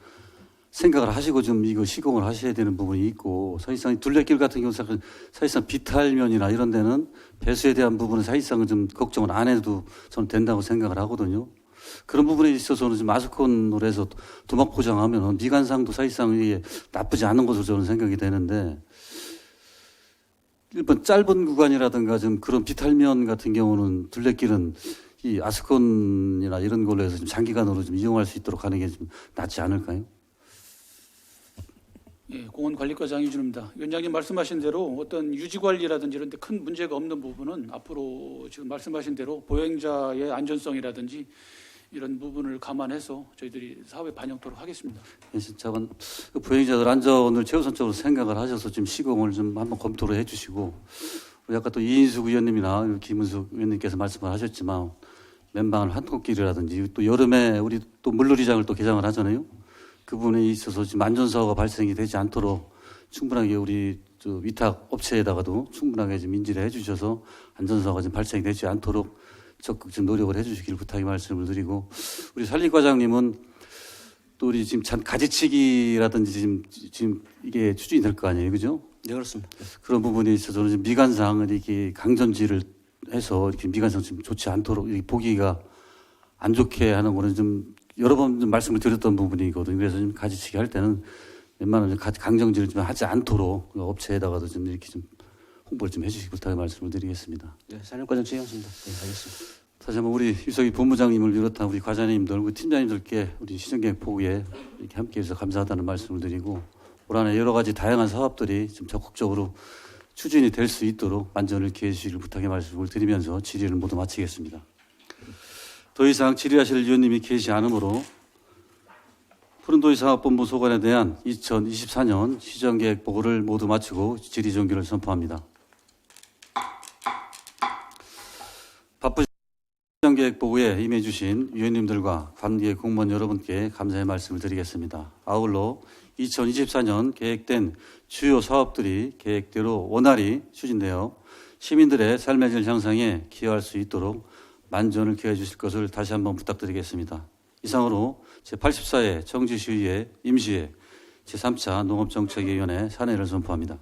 생각을 하시고 좀 이거 시공을 하셔야 되는 부분이 있고 사실상 이 둘레길 같은 경우 사실상 비탈면이나 이런 데는 배수에 대한 부분은 사실상은 좀 걱정을 안 해도 저는 된다고 생각을 하거든요. 그런 부분에 있어서는 좀 아스콘으로 해서 도막 포장하면 미관상도 사실상 이게 나쁘지 않은 것으로 저는 생각이 되는데 일반 짧은 구간이라든가 좀 그런 비탈면 같은 경우는 둘레길은 이 아스콘이나 이런 걸로 해서 좀 장기간으로 좀 이용할 수 있도록 하는 게 좀 낫지 않을까요? 예, 공원관리과장 이준호입니다. 위원장님 말씀하신 대로 어떤 유지관리라든지 이런 데 큰 문제가 없는 부분은 앞으로 지금 말씀하신 대로 보행자의 안전성이라든지 이런 부분을 감안해서 저희들이 사업에 반영토록 하겠습니다. 저건 보행자들 안전을 최우선적으로 생각을 하셔서 지금 시공을 좀 한번 검토를 해주시고 우리 아까 또 이인숙 의원님이나 김은숙 의원님께서 말씀을 하셨지만 맨방을 한토길이라든지 또 여름에 우리 또 물놀이장을 또 개장을 하잖아요. 그 부분에 있어서 지금 안전사고가 발생이 되지 않도록 충분하게 우리 저 위탁 업체에다가도 충분하게 좀 인지를 해주셔서 안전사고가 좀 발생이 되지 않도록 적극 좀 노력을 해주시길 부탁의 말씀을 드리고 우리 산림과장님은 또 우리 지금 가지치기라든지 지금 이게 추진이 될 거 아니에요, 그죠? 네, 그렇습니다. 그런 부분에 있어서는 지금 미관상을 이렇게 강전지를 해서 이렇게 미관상 좀 좋지 않도록 이렇게 보기가 안 좋게 하는 거는 좀 여러 번 좀 말씀을 드렸던 부분이거든요. 그래서 좀 가지치기 할 때는 웬만하면 강정지를 좀 하지 않도록 업체에다가도 좀 이렇게 좀 홍보를 좀 해주시기 부탁의 말씀을 드리겠습니다. 네, 산림과장 최영수입니다. 네, 알겠습니다. 다시 한번 우리 유석희 본부장님을 비롯한 우리 과장님들, 우리 팀장님들께 우리 시정계획 보고에 이렇게 함께해서 감사하다는 말씀을 드리고 올 한해 여러 가지 다양한 사업들이 좀 적극적으로 추진이 될 수 있도록 만전을 기해 주시길 부탁의 말씀을 드리면서 질의를 모두 마치겠습니다. 더 이상 질의하실 위원님이 계시지 않으므로 푸른도시사업본부 소관에 대한 2024년 시정계획 보고를 모두 마치고 질의 종결을 선포합니다. 바쁘신 시정계획 보고에 임해 주신 위원님들과 관계 공무원 여러분께 감사의 말씀을 드리겠습니다. 아울러 2024년 계획된 주요 사업들이 계획대로 원활히 추진되어 시민들의 삶의 질 향상에 기여할 수 있도록 만전을 기해 주실 것을 다시 한번 부탁드리겠습니다. 이상으로 제84회 청주시의회 임시회 제3차 농업정책위원회 산회를 선포합니다.